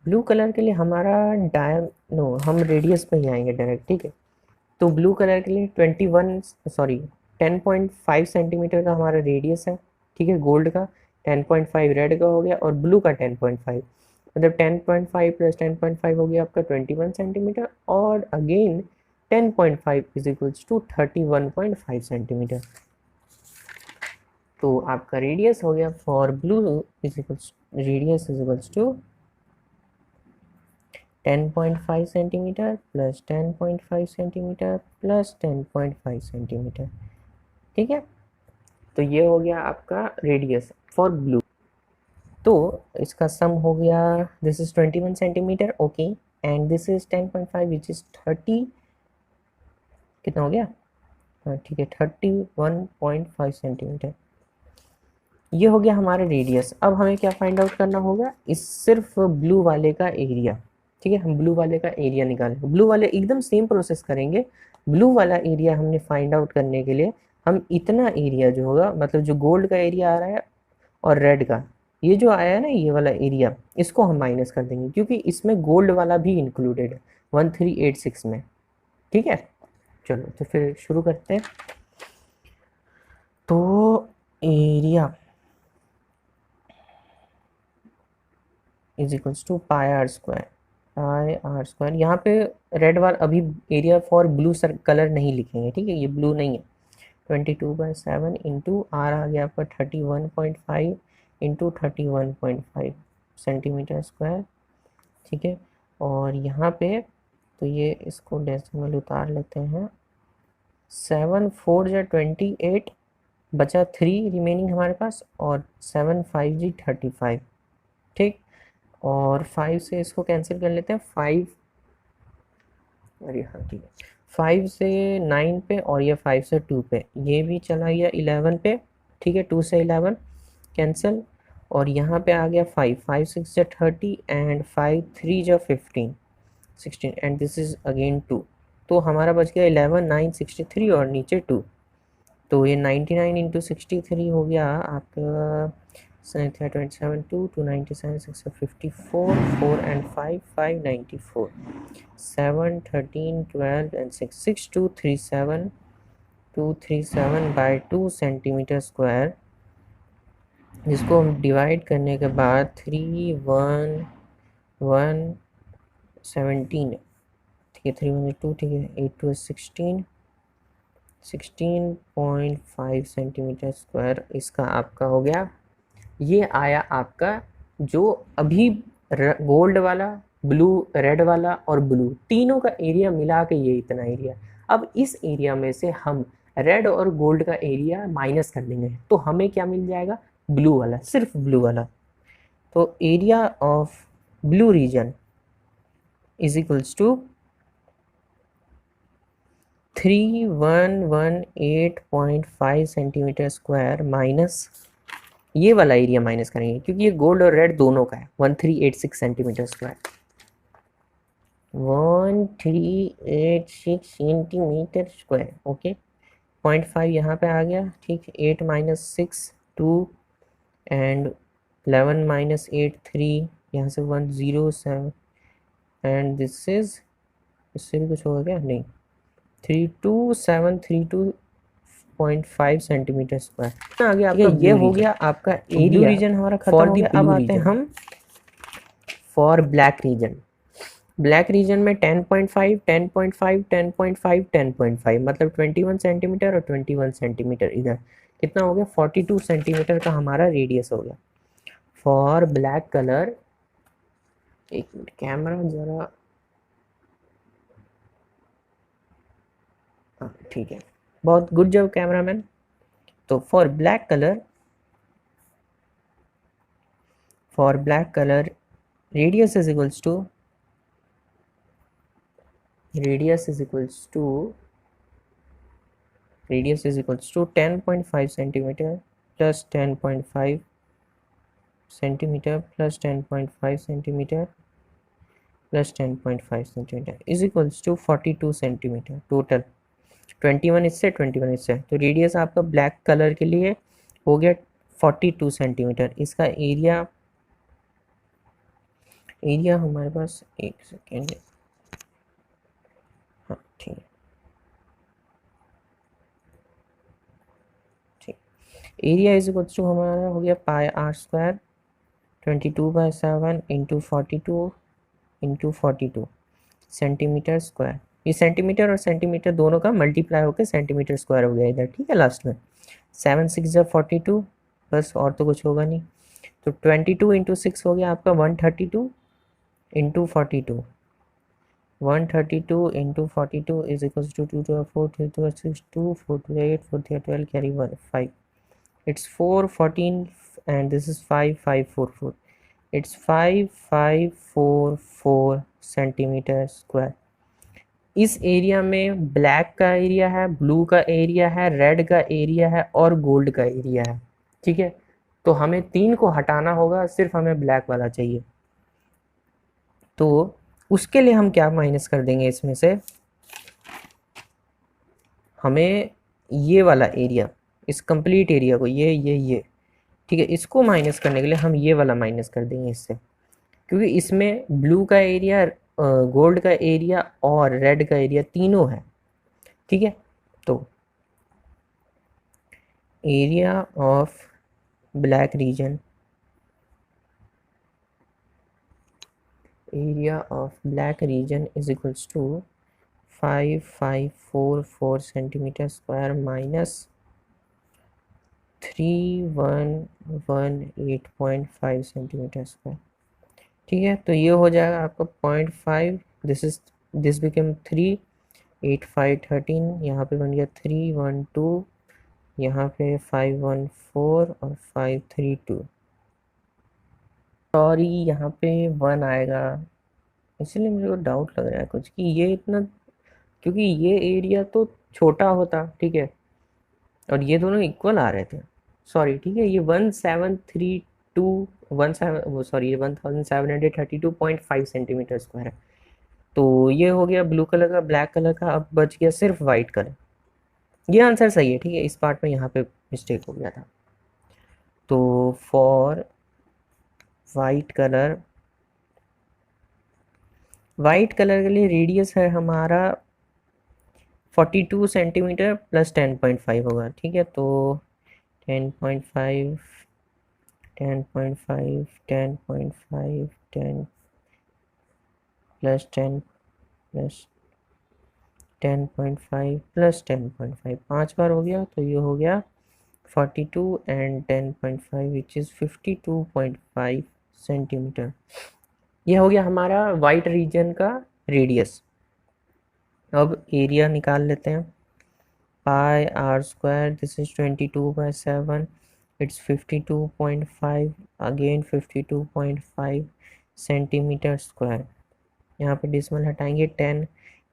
blue colour के लिए हमारा हम रेडियस पे ही आएंगे डायरेक्ट, ठीक है। तो ब्लू कलर के लिए 10.5 सेंटीमीटर का हमारा रेडियस है, ठीक है, गोल्ड का, 10.5 रेड का हो गया, और ब्लू का 10.5, मतलब 10.5 प्लस 10.5 हो गया आपका 21 सेंटीमीटर, और again 10.5 is equals to 31.5 centimetre. तो आपका रेडियस हो गया for blue is equals, radius is equals to 10.5 centimetre plus 10.5 centimetre plus 10.5 centimetre, ठीक है। तो ये हो गया आपका रेडियस फॉर ब्लू। तो इसका सम हो गया, this is 21 centimetre, okay, and this is 10.5 which is 30, कितना हो गया, ठीक है, 31.5 सेंटीमीटर। ये हो गया हमारा रेडियस। अब हमें क्या फाइंड आउट करना होगा, इस सिर्फ ब्लू वाले का एरिया, ठीक है, हम ब्लू वाले का एरिया निकालेंगे। ब्लू वाले एकदम सेम प्रोसेस करेंगे। ब्लू वाला एरिया हमने फाइंड आउट करने के लिए हम इतना एरिया जो होगा, मतलब जो गोल्ड का एरिया आ रहा है और रेड का ये जो आया है ना, ये वाला एरिया, इसको हम माइनस कर देंगे, क्योंकि इसमें गोल्ड वाला भी इंक्लूडेड है 1386 में, ठीक है। चलो तो फिर शुरू करते हैं। तो area is equals to pi are square, pi are square. यहाँ पे रेड वाला अभी एरिया फॉर ब्लू कलर नहीं लिखेंगे, ठीक है, ये ब्लू नहीं है। 22/7 इंटू आर आ गया आपका 31.5 इंटू 31.5 सेंटीमीटर स्क्वायर, ठीक है। और यहाँ पे तो ये इसको डेसिमल उतार लेते हैं, 7 4 जा 28, बचा 3 रिमेनिंग हमारे पास, और 7 5 जी 35, ठीक। और 5 से इसको कैंसिल कर लेते हैं, 5, अरे हाँ ठीक है, 5 से 9 पे, और ये 5 से 2 पे, ये भी चला गया 11 पे, ठीक है, 2 से 11 कैंसिल, और यहाँ पे आ गया 5, 5 6 जा 30 एंड 5 3 जा 15 16 एंड दिस इज अगेन 2, तो हमारा बच गया 11 9 63 और नीचे 2, तो ये 99 इंटू 63 हो गया आपका 27 2 297 654 4 and 5 594 7 13 12 and 6 6237 237 by 2 centimetre square, जिसको हम डिवाइड करने के बाद 3 1 1 17, ठीक है, 3 1 2, ठीक है, 8 2 16 16.5 सेंटीमीटर स्क्वायर इसका आपका हो गया। ये आया आपका जो अभी गोल्ड वाला, ब्लू, रेड वाला और ब्लू तीनों का एरिया मिला के ये इतना एरिया। अब इस एरिया में से हम रेड और गोल्ड का एरिया माइनस कर देंगे, तो हमें क्या मिल जाएगा, ब्लू वाला, सिर्फ ब्लू वाला। तो area of blue region is equals to 3118.5 centimetre square minus ये वाला एरिया माइनस करेंगे, क्योंकि ये गोल्ड और रेड दोनों का है, 1386 centimetre square, 1386 centimetre square, okay. 0.5 यहाँ पे आ गया, ठीक है, 8 माइनस 6 2 एंड 11 माइनस 8 3, यहाँ से 107 एंड दिस इज, इससे भी कुछ होगा क्या, नहीं, 32732.5 सेंटीमीटर स्क्वायर आ गया आपका। ये हो गया आपका एरिया रीजन हमारा खत्म हो गया। अब आते हैं हम for black reason, black reason में 10.5 10.5 10.5 10.5 मतलब 21 सेंटीमीटर और 21 सेंटीमीटर, इधर कितना हो गया 42 सेंटीमीटर का हमारा रेडियस हो गया फॉर ब्लैक कलर। एक मिनट कैमरा जरा, हाँ ठीक है, बहुत गुड जॉब कैमरामैन। तो for black colour, for black colour radius is equals to, radius is equals to, radius is equals to 10.5 centimeter plus 10.5 centimeter plus 10.5 centimeter plus 10.5 centimeter is equals to 42 centimetre total, 21 इससे 21 इससे, तो radius आपका black colour के लिए हो गया 42 centimetre. इसका area, area हमारे पास, एक सेकेंड, हाँ ठीक है, ठीक, एरिया इज इक्वल्स टू हमारा हो गया pi are square 22/7 into 42 into 42 centimetre square. ये सेंटीमीटर और सेंटीमीटर दोनों का मल्टीप्लाई होकर सेंटीमीटर स्क्वायर हो गया इधर, ठीक है। लास्ट में 7 6 42, बस और तो कुछ होगा नहीं। तो 22 इंटू 6 हो गया आपका 132 into 42, 132 into 42 is equals to 2 to 4 3 to 6 2 4 to 8 4 3 12 carry 1 5, it's 4 14 and this is 5 5 4 4, it's 5 5 4 4 centimetre square. इस एरिया में ब्लैक का एरिया है, ब्लू का एरिया है, रेड का एरिया है और गोल्ड का एरिया है, ठीक है। तो हमें 3 को हटाना होगा, सिर्फ हमें ब्लैक वाला चाहिए। तो उसके लिए हम क्या माइनस कर देंगे इसमें से, हमें ये वाला एरिया, इस कंप्लीट एरिया को, ये ठीक है, इसको माइनस करने के लिए हम ये वाला माइनस कर देंगे इससे, क्योंकि इसमें ब्लू का एरिया, गोल्ड का एरिया और रेड का एरिया तीनों है, ठीक है। तो area of black region, area of black region is equals to 5544 centimetre square minus 3118.5 centimetre square, ठीक है। तो ये हो जाएगा आपका 0.5, दिस बिकम 3 8 5 13, यहाँ पे बन गया 3 1 2, यहाँ पे 5 1 4 और 5 3 2, सॉरी यहाँ पे 1 आएगा, इसलिए मुझे को डाउट लग रहा है कुछ कि ये इतना, क्योंकि ये एरिया तो छोटा होता, ठीक है, और ये दोनों इक्वल आ रहे थे, सॉरी ठीक है। ये 1732 17 वो सॉरी 1732.5 सेंटीमीटर स्क्वायर है। तो ये हो गया ब्लू कलर का, ब्लैक कलर का, अब बच गया सिर्फ वाइट कलर। ये आंसर सही है, ठीक है, इस पार्ट में यहाँ पे मिस्टेक हो गया था। तो for white colour, white colour के लिए रेडियस है हमारा 42 सेंटीमीटर प्लस 10.5 होगा, ठीक है। तो 10.5 10.5 10.5 10 प्लस 10 प्लस 10.5 प्लस 10.5 5 बार हो गया, तो ये हो गया 42 एंड 10.5 विच इज़ 52.5 सेंटीमीटर। ये हो गया हमारा वाइट रीजन का रेडियस। अब एरिया निकाल लेते हैं, pi are square, this is 22/7, it's 52.5, again 52.5 centimetre square. यहाँ पे डिसमल हटाएंगे 10,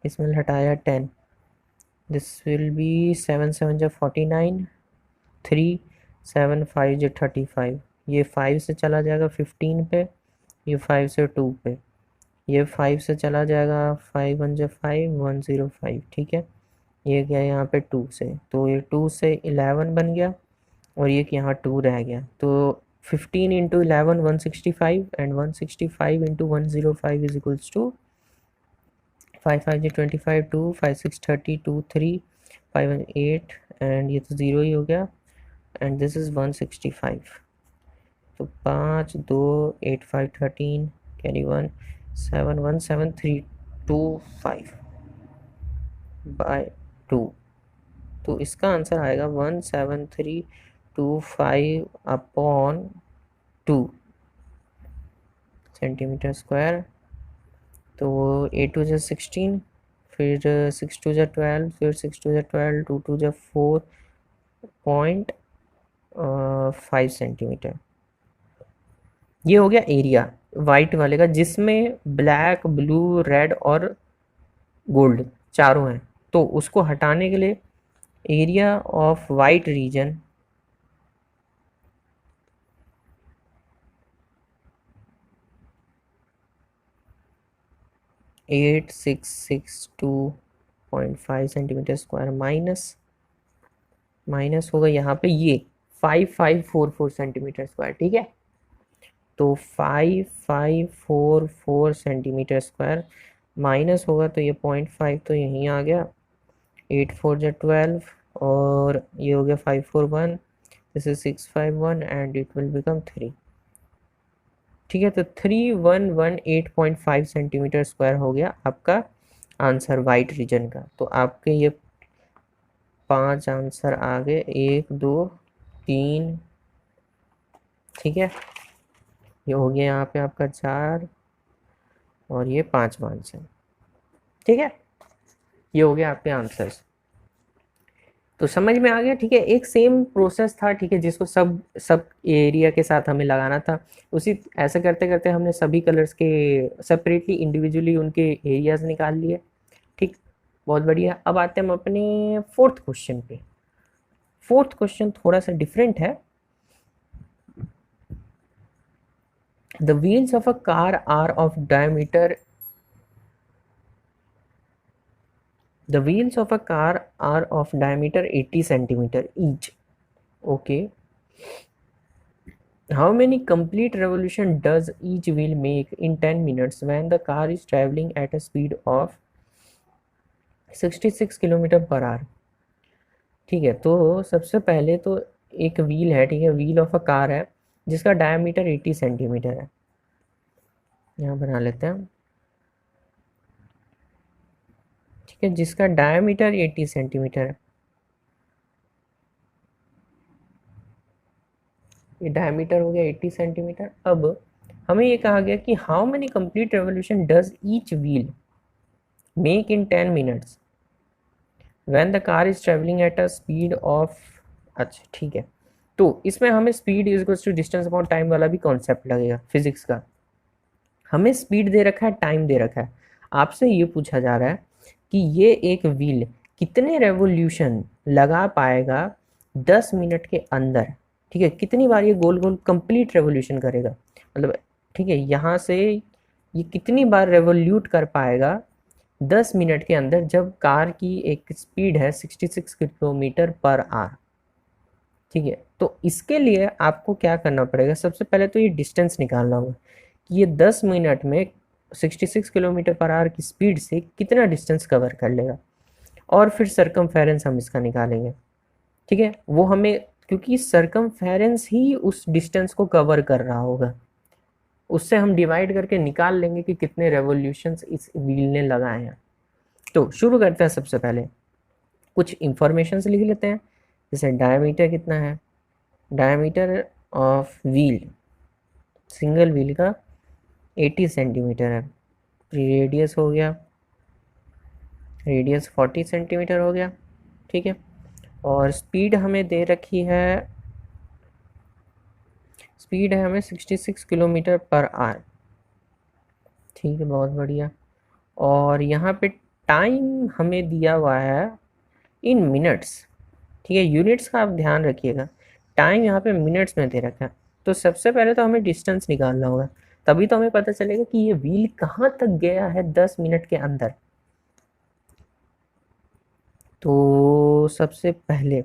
डिसमल हटाया 10, दिस विल बी 7 7 जा 49, 3 7 5 जा 35, ये 5 से चला जाएगा 15 पे, ये 5 से 2 पे, ये 5 से चला जाएगा 5 1 जा 5 105, ठीक है। ये गया यहाँ पे 2 से, तो ये 2 से 11 बन गया और ये यहाँ 2 रह गया। तो 15 into 11 165 and 165 into 105 is equals to 5 5 जी 25 2 5 6 30 2 3 5 1 8 एंड ये तो 0 ही हो गया एंड दिस इज़ 165। तो 5 2 8 5 13 कैरी 1717325 बाय 2, तो इसका आंसर आएगा 17325 अपॉन 2 सेंटीमीटर स्क्वायर। तो 8 2 16, फिर 6 2 12, फिर 6 2 12, 2 2 4.5 सेंटीमीटर। ये हो गया एरिया वाइट वाले का, जिसमें ब्लैक, ब्लू, रेड और गोल्ड चारों हैं। तो उसको हटाने के लिए area of white region at 662.5 centimetre square minus होगा यहाँ पे ये 5544 सेंटीमीटर स्क्वायर। ठीक है, तो 5544 सेंटीमीटर स्क्वायर माइनस होगा, तो ये 0.5 तो यहीं आ गया, 8 4 जा 12, और ये हो गया 541, this is 651 and it will become 3। ठीक है, तो 3118.5 सेंटीमीटर स्क्वायर हो गया आपका आंसर वाइट रीजन का। तो आपके ये 5 आंसर आ गए, 1 2 3। ठीक है, ये हो गया यहाँ पे आपका 4 और ये 5 आंसर। ठीक है, ये हो गया आपके आंसर्स। तो समझ में आ गया। ठीक है, एक सेम प्रोसेस था, ठीक है, जिसको सब सब एरिया के साथ हमें लगाना था। उसी ऐसे करते करते हमने सभी कलर्स के सेपरेटली इंडिविजुअली उनके एरियाज निकाल लिए। ठीक, बहुत बढ़िया। अब आते हैं हम अपने फोर्थ क्वेश्चन पे। फोर्थ क्वेश्चन थोड़ा सा डिफरेंट है। The wheels of a car are of diameter The wheels of a car are of diameter 80 centimeter each. Okay. How many complete revolution does each wheel make in 10 minutes when the car is traveling at a speed of 66 kilometre per our? ठीक है, तो सबसे पहले तो एक wheel है, ठीक है, व्हील ऑफ अ कार है जिसका डायमीटर 80 सेंटीमीटर है। यहाँ बना लेते हैं। ठीक है, जिसका डायमीटर 80 सेंटीमीटर है। ये डायमीटर हो गया 80 सेंटीमीटर। अब हमें ये कहा गया कि how many complete revolution does each wheel make in 10 minutes when the car is travelling at a speed of. अच्छा ठीक है, तो इसमें हमें speed is equals to distance upon time वाला भी कॉन्सेप्ट लगेगा फिजिक्स का। हमें स्पीड दे रखा है, टाइम दे रखा है। आपसे ये पूछा जा रहा है कि ये एक व्हील कितने रेवोल्यूशन लगा पाएगा 10 मिनट के अंदर। ठीक है, कितनी बार ये गोल गोल कंप्लीट रेवोल्यूशन करेगा, मतलब ठीक है, यहाँ से ये कितनी बार रेवोल्यूट कर पाएगा 10 मिनट के अंदर, जब कार की एक स्पीड है 66 किलोमीटर पर आवर। ठीक है, तो इसके लिए आपको क्या करना पड़ेगा, सबसे पहले तो ये डिस्टेंस निकालना होगा कि ये 10 मिनट में 66 किलोमीटर पर आवर की स्पीड से कितना डिस्टेंस कवर कर लेगा, और फिर सरकमफेरेंस हम इसका निकालेंगे। ठीक है, वो हमें, क्योंकि सरकमफेरेंस ही उस डिस्टेंस को कवर कर रहा होगा, उससे हम डिवाइड करके निकाल लेंगे कि कितने रेवोल्यूशंस इस व्हील ने लगाए हैं। तो शुरू करते हैं। सबसे पहले कुछ इंफॉर्मेशन लिख लेते हैं, जैसे डायमीटर कितना है, diameter of wheel single wheel का 80 सेंटीमीटर है। रेडियस हो गया, रेडियस 40 सेंटीमीटर हो गया। ठीक है, और स्पीड हमें दे रखी है, स्पीड है हमें 66 किलोमीटर पर आवर। ठीक है, बहुत बढ़िया। और यहाँ पे टाइम हमें दिया हुआ है इन मिनट्स। ठीक है, यूनिट्स का आप ध्यान रखिएगा, टाइम यहाँ पे मिनट्स में दे रखा है। तो सबसे पहले तो हमें डिस्टेंस निकालना होगा, तभी तो हमें पता चलेगा कि ये व्हील कहाँ तक गया है 10 मिनट के अंदर। तो सबसे पहले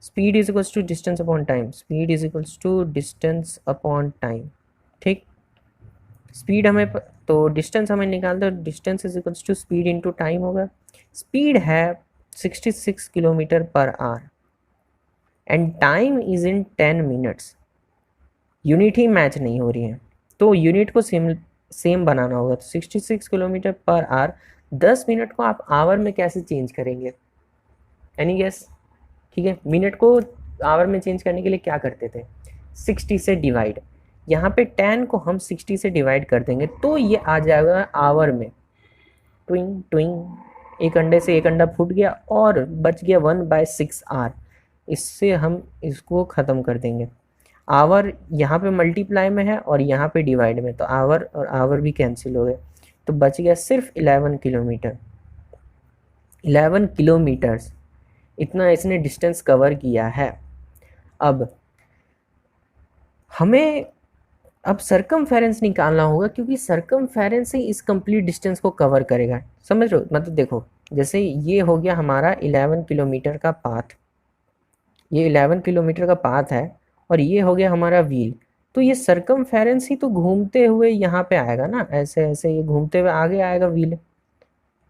speed is equals to distance upon time, speed is equals to distance upon time. ठीक, स्पीड हमें तो डिस्टेंस हमें निकालते हैं, distance is equals to speed into time होगा। स्पीड है 66 kilometre per hour and time is in 10 minutes. Unit ही match नहीं हो रही है, तो यूनिट को सेम बनाना होगा। तो 66 किलोमीटर पर आवर, 10 मिनट को आप आवर में कैसे चेंज करेंगे? Any guess? ठीक है, मिनट को आवर में चेंज करने के लिए क्या करते थे? 60 से डिवाइड। यहाँ पे 10 को हम 60 से डिवाइड कर देंगे तो ये आ जाएगा आवर में। ट्विंग ट्विंग, एक अंडे से एक अंडा फूट गया और बच गया 1/6 आर। इससे हम इसको ख़त्म कर देंगे। आवर यहाँ पे मल्टीप्लाई में है और यहाँ पे डिवाइड में, तो आवर और आवर भी कैंसिल हो गए, तो बच गया सिर्फ 11 किलोमीटर। 11 किलोमीटर्स इतना इसने डिस्टेंस कवर किया है। अब हमें अब सरकमफेरेंस निकालना होगा, क्योंकि सरकमफेरेंस ही इस कंप्लीट डिस्टेंस को कवर करेगा। समझ रहे हो? मतलब देखो, जैसे ये हो गया हमारा 11 किलोमीटर का पाथ, ये 11 किलोमीटर का पाथ है, और ये हो गया हमारा व्हील। तो ये सरकमफेरेंस ही तो घूमते हुए यहाँ पे आएगा ना, ऐसे ऐसे ये घूमते हुए आगे आएगा व्हील।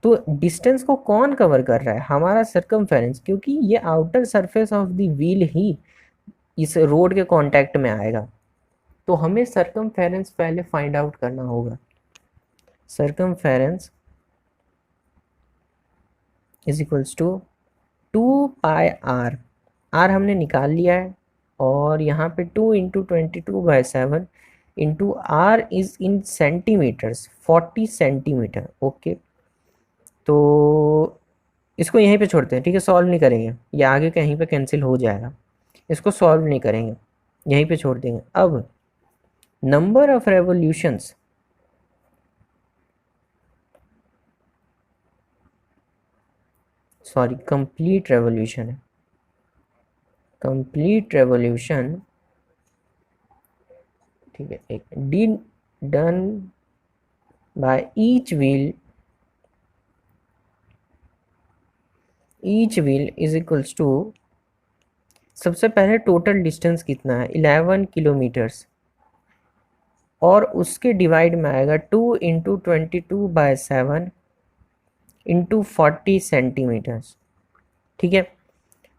तो डिस्टेंस को कौन कवर कर रहा है? हमारा सरकमफेरेंस, क्योंकि ये outer surface of the wheel ही इस रोड के कांटेक्ट में आएगा। तो हमें सरकमफेरेंस पहले फाइंड आउट करना होगा। Circumference is equals to 2πr। R हमने निकाल लिया है, और यहाँ पे 2 × 22/7 into are is in centimetres, 40 centimetre. Okay, तो इसको यहीं पे छोड़ते हैं, ठीक है, सॉल्व नहीं करेंगे, ये आगे कहीं पे कैंसिल हो जाएगा, इसको सॉल्व नहीं करेंगे, यहीं पे छोड़ देंगे। अब number of revolutions, sorry complete revolution है, कंप्लीट रेवोल्यूशन, ठीक है, एक d done by each wheel is equals to, सबसे पहले टोटल डिस्टेंस कितना है? 11 किलोमीटर्स, और उसके डिवाइड में आएगा 2 × 22/7 इंटू 40 सेंटीमीटर्स। ठीक है,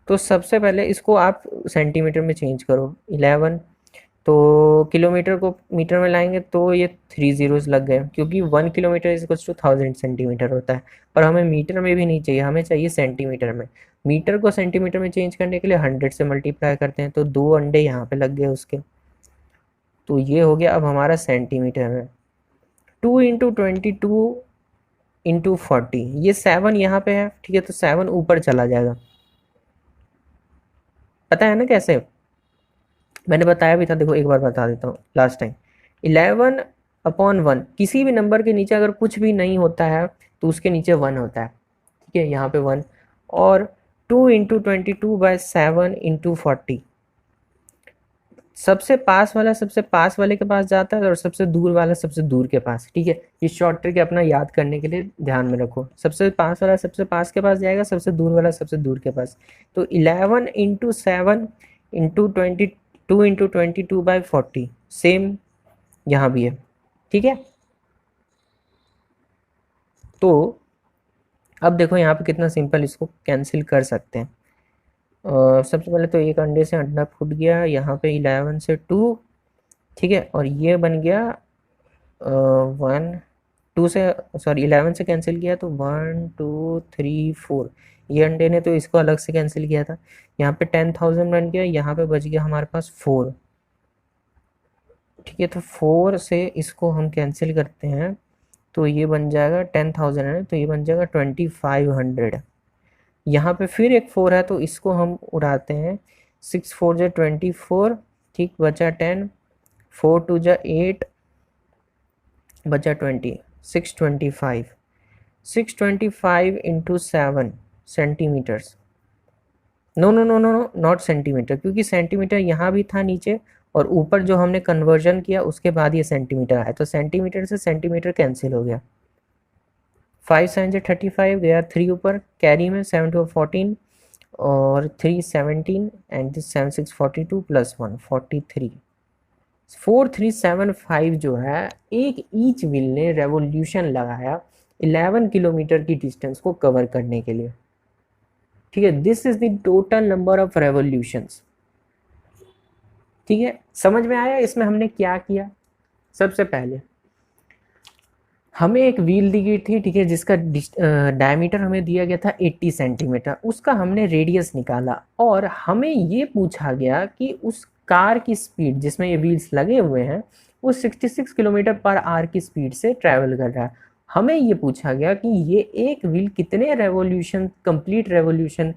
तो सबसे पहले इसको आप सेंटीमीटर में चेंज करो। 11 तो किलोमीटर को मीटर में लाएंगे तो ये 3 zeros लग गए, क्योंकि 1 kilometre is equals to 1000 centimetre होता है। और हमें मीटर में भी नहीं चाहिए, हमें चाहिए सेंटीमीटर में। मीटर को सेंटीमीटर में चेंज करने के लिए 100 से मल्टीप्लाई करते हैं, तो 2 अंडे यहाँ पे लग गए उसके। तो ये हो गया अब हमारा सेंटीमीटर में। 2 × 22 × 40, ये 7 यहाँ पे है, ठीक है, तो 7 ऊपर चला जाएगा। पता है ना कैसे? मैंने बताया भी था, देखो एक बार बता देता हूँ लास्ट टाइम। 11/1, किसी भी नंबर के नीचे अगर कुछ भी नहीं होता है तो उसके नीचे 1 होता है, ठीक है, यहाँ पे 1। और 2 × 22/7 इंटू 40, सबसे पास वाला सबसे पास वाले के पास जाता है, और सबसे दूर वाला सबसे दूर के पास। ठीक है, ये शॉर्ट ट्रिक अपना याद करने के लिए ध्यान में रखो। सबसे पास वाला सबसे पास के पास जाएगा, सबसे दूर वाला सबसे दूर के पास। तो 11 × 7 इंटू 22 × 22/40, सेम यहाँ भी है। ठीक है, तो अब देखो यहाँ पे कितना सिंपल इसको कैंसिल कर सकते हैं। सबसे पहले तो एक अंडे से अंडा फूट गया, यहाँ पे 11 से 2, ठीक है, और ये बन गया 1 2 से, सॉरी 11 से कैंसिल किया तो 1 2 3 4, ये अंडे ने तो इसको अलग से कैंसिल किया था। यहाँ पे 10,000 बन गया, यहाँ पे बच गया हमारे पास 4। ठीक है, तो 4 से इसको हम कैंसिल करते हैं तो ये बन जाएगा 10,000 है, तो ये बन जाएगा 2500। यहाँ पे फिर एक 4 है, तो इसको हम उड़ाते हैं। 6 4 जा 24, ठीक, बचा 10, 4 2 जा 8, बचा 20, 625। 625 into 7 centimetres, no no no no no, not centimetre, क्योंकि सेंटीमीटर यहाँ भी था नीचे, और ऊपर जो हमने कन्वर्जन किया उसके बाद ये सेंटीमीटर आया, तो सेंटीमीटर से सेंटीमीटर कैंसिल हो गया। 5 7 जा 35 गया, 3 ऊपर कैरी में, 7 2 14, और 3 17, एंड दिस 7 6 42 प्लस 1 43। 4375 जो है, एक ईच व्हील ने रेवोल्यूशन लगाया 11 किलोमीटर की डिस्टेंस को कवर करने के लिए। ठीक है, this is the total number of revolutions. ठीक है, समझ में आया इसमें हमने क्या किया? सबसे पहले हमें एक व्हील दी गई थी, ठीक है, जिसका डायमीटर हमें दिया गया था 80 सेंटीमीटर, उसका हमने रेडियस निकाला और हमें ये पूछा गया कि उस कार की स्पीड जिसमें ये व्हील्स लगे हुए हैं वो 66 किलोमीटर पर आवर की स्पीड से ट्रैवल कर रहा है। हमें ये पूछा गया कि ये एक व्हील कितने रेवोल्यूशन, कंप्लीट रेवोल्यूशन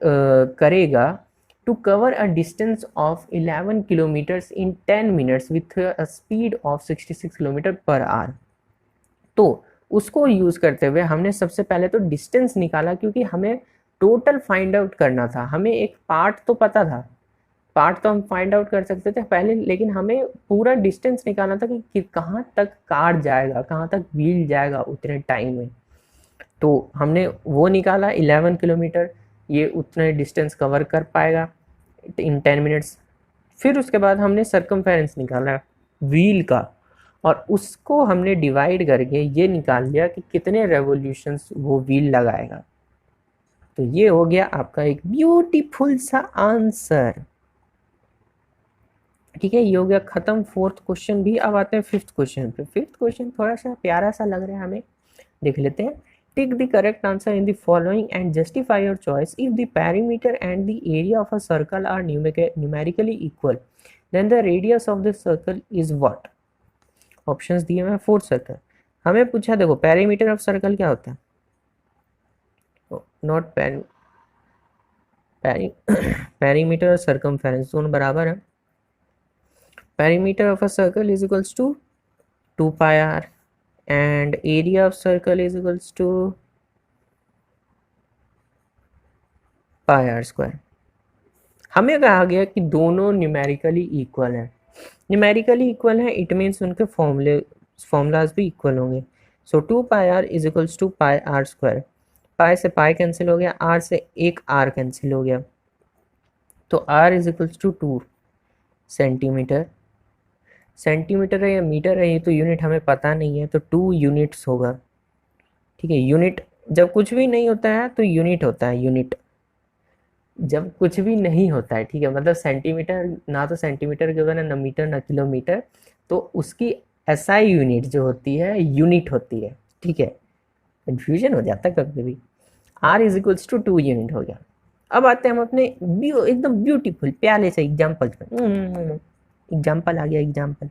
करेगा to cover a distance of 11 kilometres in 10 minutes with a speed of 66 kilometre per hour. तो उसको यूज़ करते हुए हमने सबसे पहले तो डिस्टेंस निकाला, क्योंकि हमें टोटल फाइंड आउट करना था। हमें एक पार्ट तो पता था, पार्ट तो हम फाइंड आउट कर सकते थे पहले, लेकिन हमें पूरा डिस्टेंस निकालना था कि कहाँ तक कार जाएगा, कहाँ तक व्हील जाएगा उतने टाइम में। तो हमने वो निकाला 11 किलोमीटर, ये उतने डिस्टेंस कवर कर पाएगा इन 10 मिनट्स। फिर उसके बाद हमने सर्कमफेरेंस निकाला व्हील का, और उसको हमने डिवाइड करके ये निकाल लिया कि कितने रेवोल्यूशंस वो व्हील लगाएगा। तो ये हो गया आपका एक ब्यूटीफुल सा आंसर। ठीक है, ये हो गया खत्म फोर्थ क्वेश्चन भी। अब आते हैं फिफ्थ क्वेश्चन पे। फिफ्थ क्वेश्चन थोड़ा सा प्यारा सा लग रहा है हमें, देख लेते हैं। Tick the correct answer in the following and justify your choice. If the perimeter and the area of a circle are numerically equal then the radius of the circle is what. Options दिए हुए हैं 4 circle. हमें पूछा, देखो perimeter of circle क्या होता है, not perimeter और सर्कमफेरेंस दोनों बराबर है। Perimeter of a circle is equals to 2 pi r and area of circle is equals to pi are square. हमें कहा गया कि दोनों न्यूमेरिकली इक्वल है। न्यूमेरिकली इक्वल है इट मीन्स उनके फॉर्मूलाज भी इक्वल होंगे। So 2 pi r is equals to pi are square. Pi से पाई कैंसिल हो गया, आर से एक आर कैंसिल हो गया, तो r is equals to 2 centimetre. Centimetre है या मीटर है ये तो यूनिट हमें पता नहीं है, तो 2 यूनिट्स होगा। ठीक है, यूनिट जब कुछ भी नहीं होता है तो यूनिट होता है, यूनिट जब कुछ भी नहीं होता है। ठीक है, मतलब सेंटीमीटर ना तो सेंटीमीटर के होगा ना मीटर ना किलोमीटर, तो उसकी एसआई यूनिट जो होती है यूनिट होती है। ठीक है, कंफ्यूजन हो जाता है कभी कभी। R is equals to 2 unit हो गया। अब आते हैं हम अपने एकदम ब्यूटीफुल प्याले से एग्जाम्पल पर। एग्जाम्पल आ गया, एग्जाम्पल।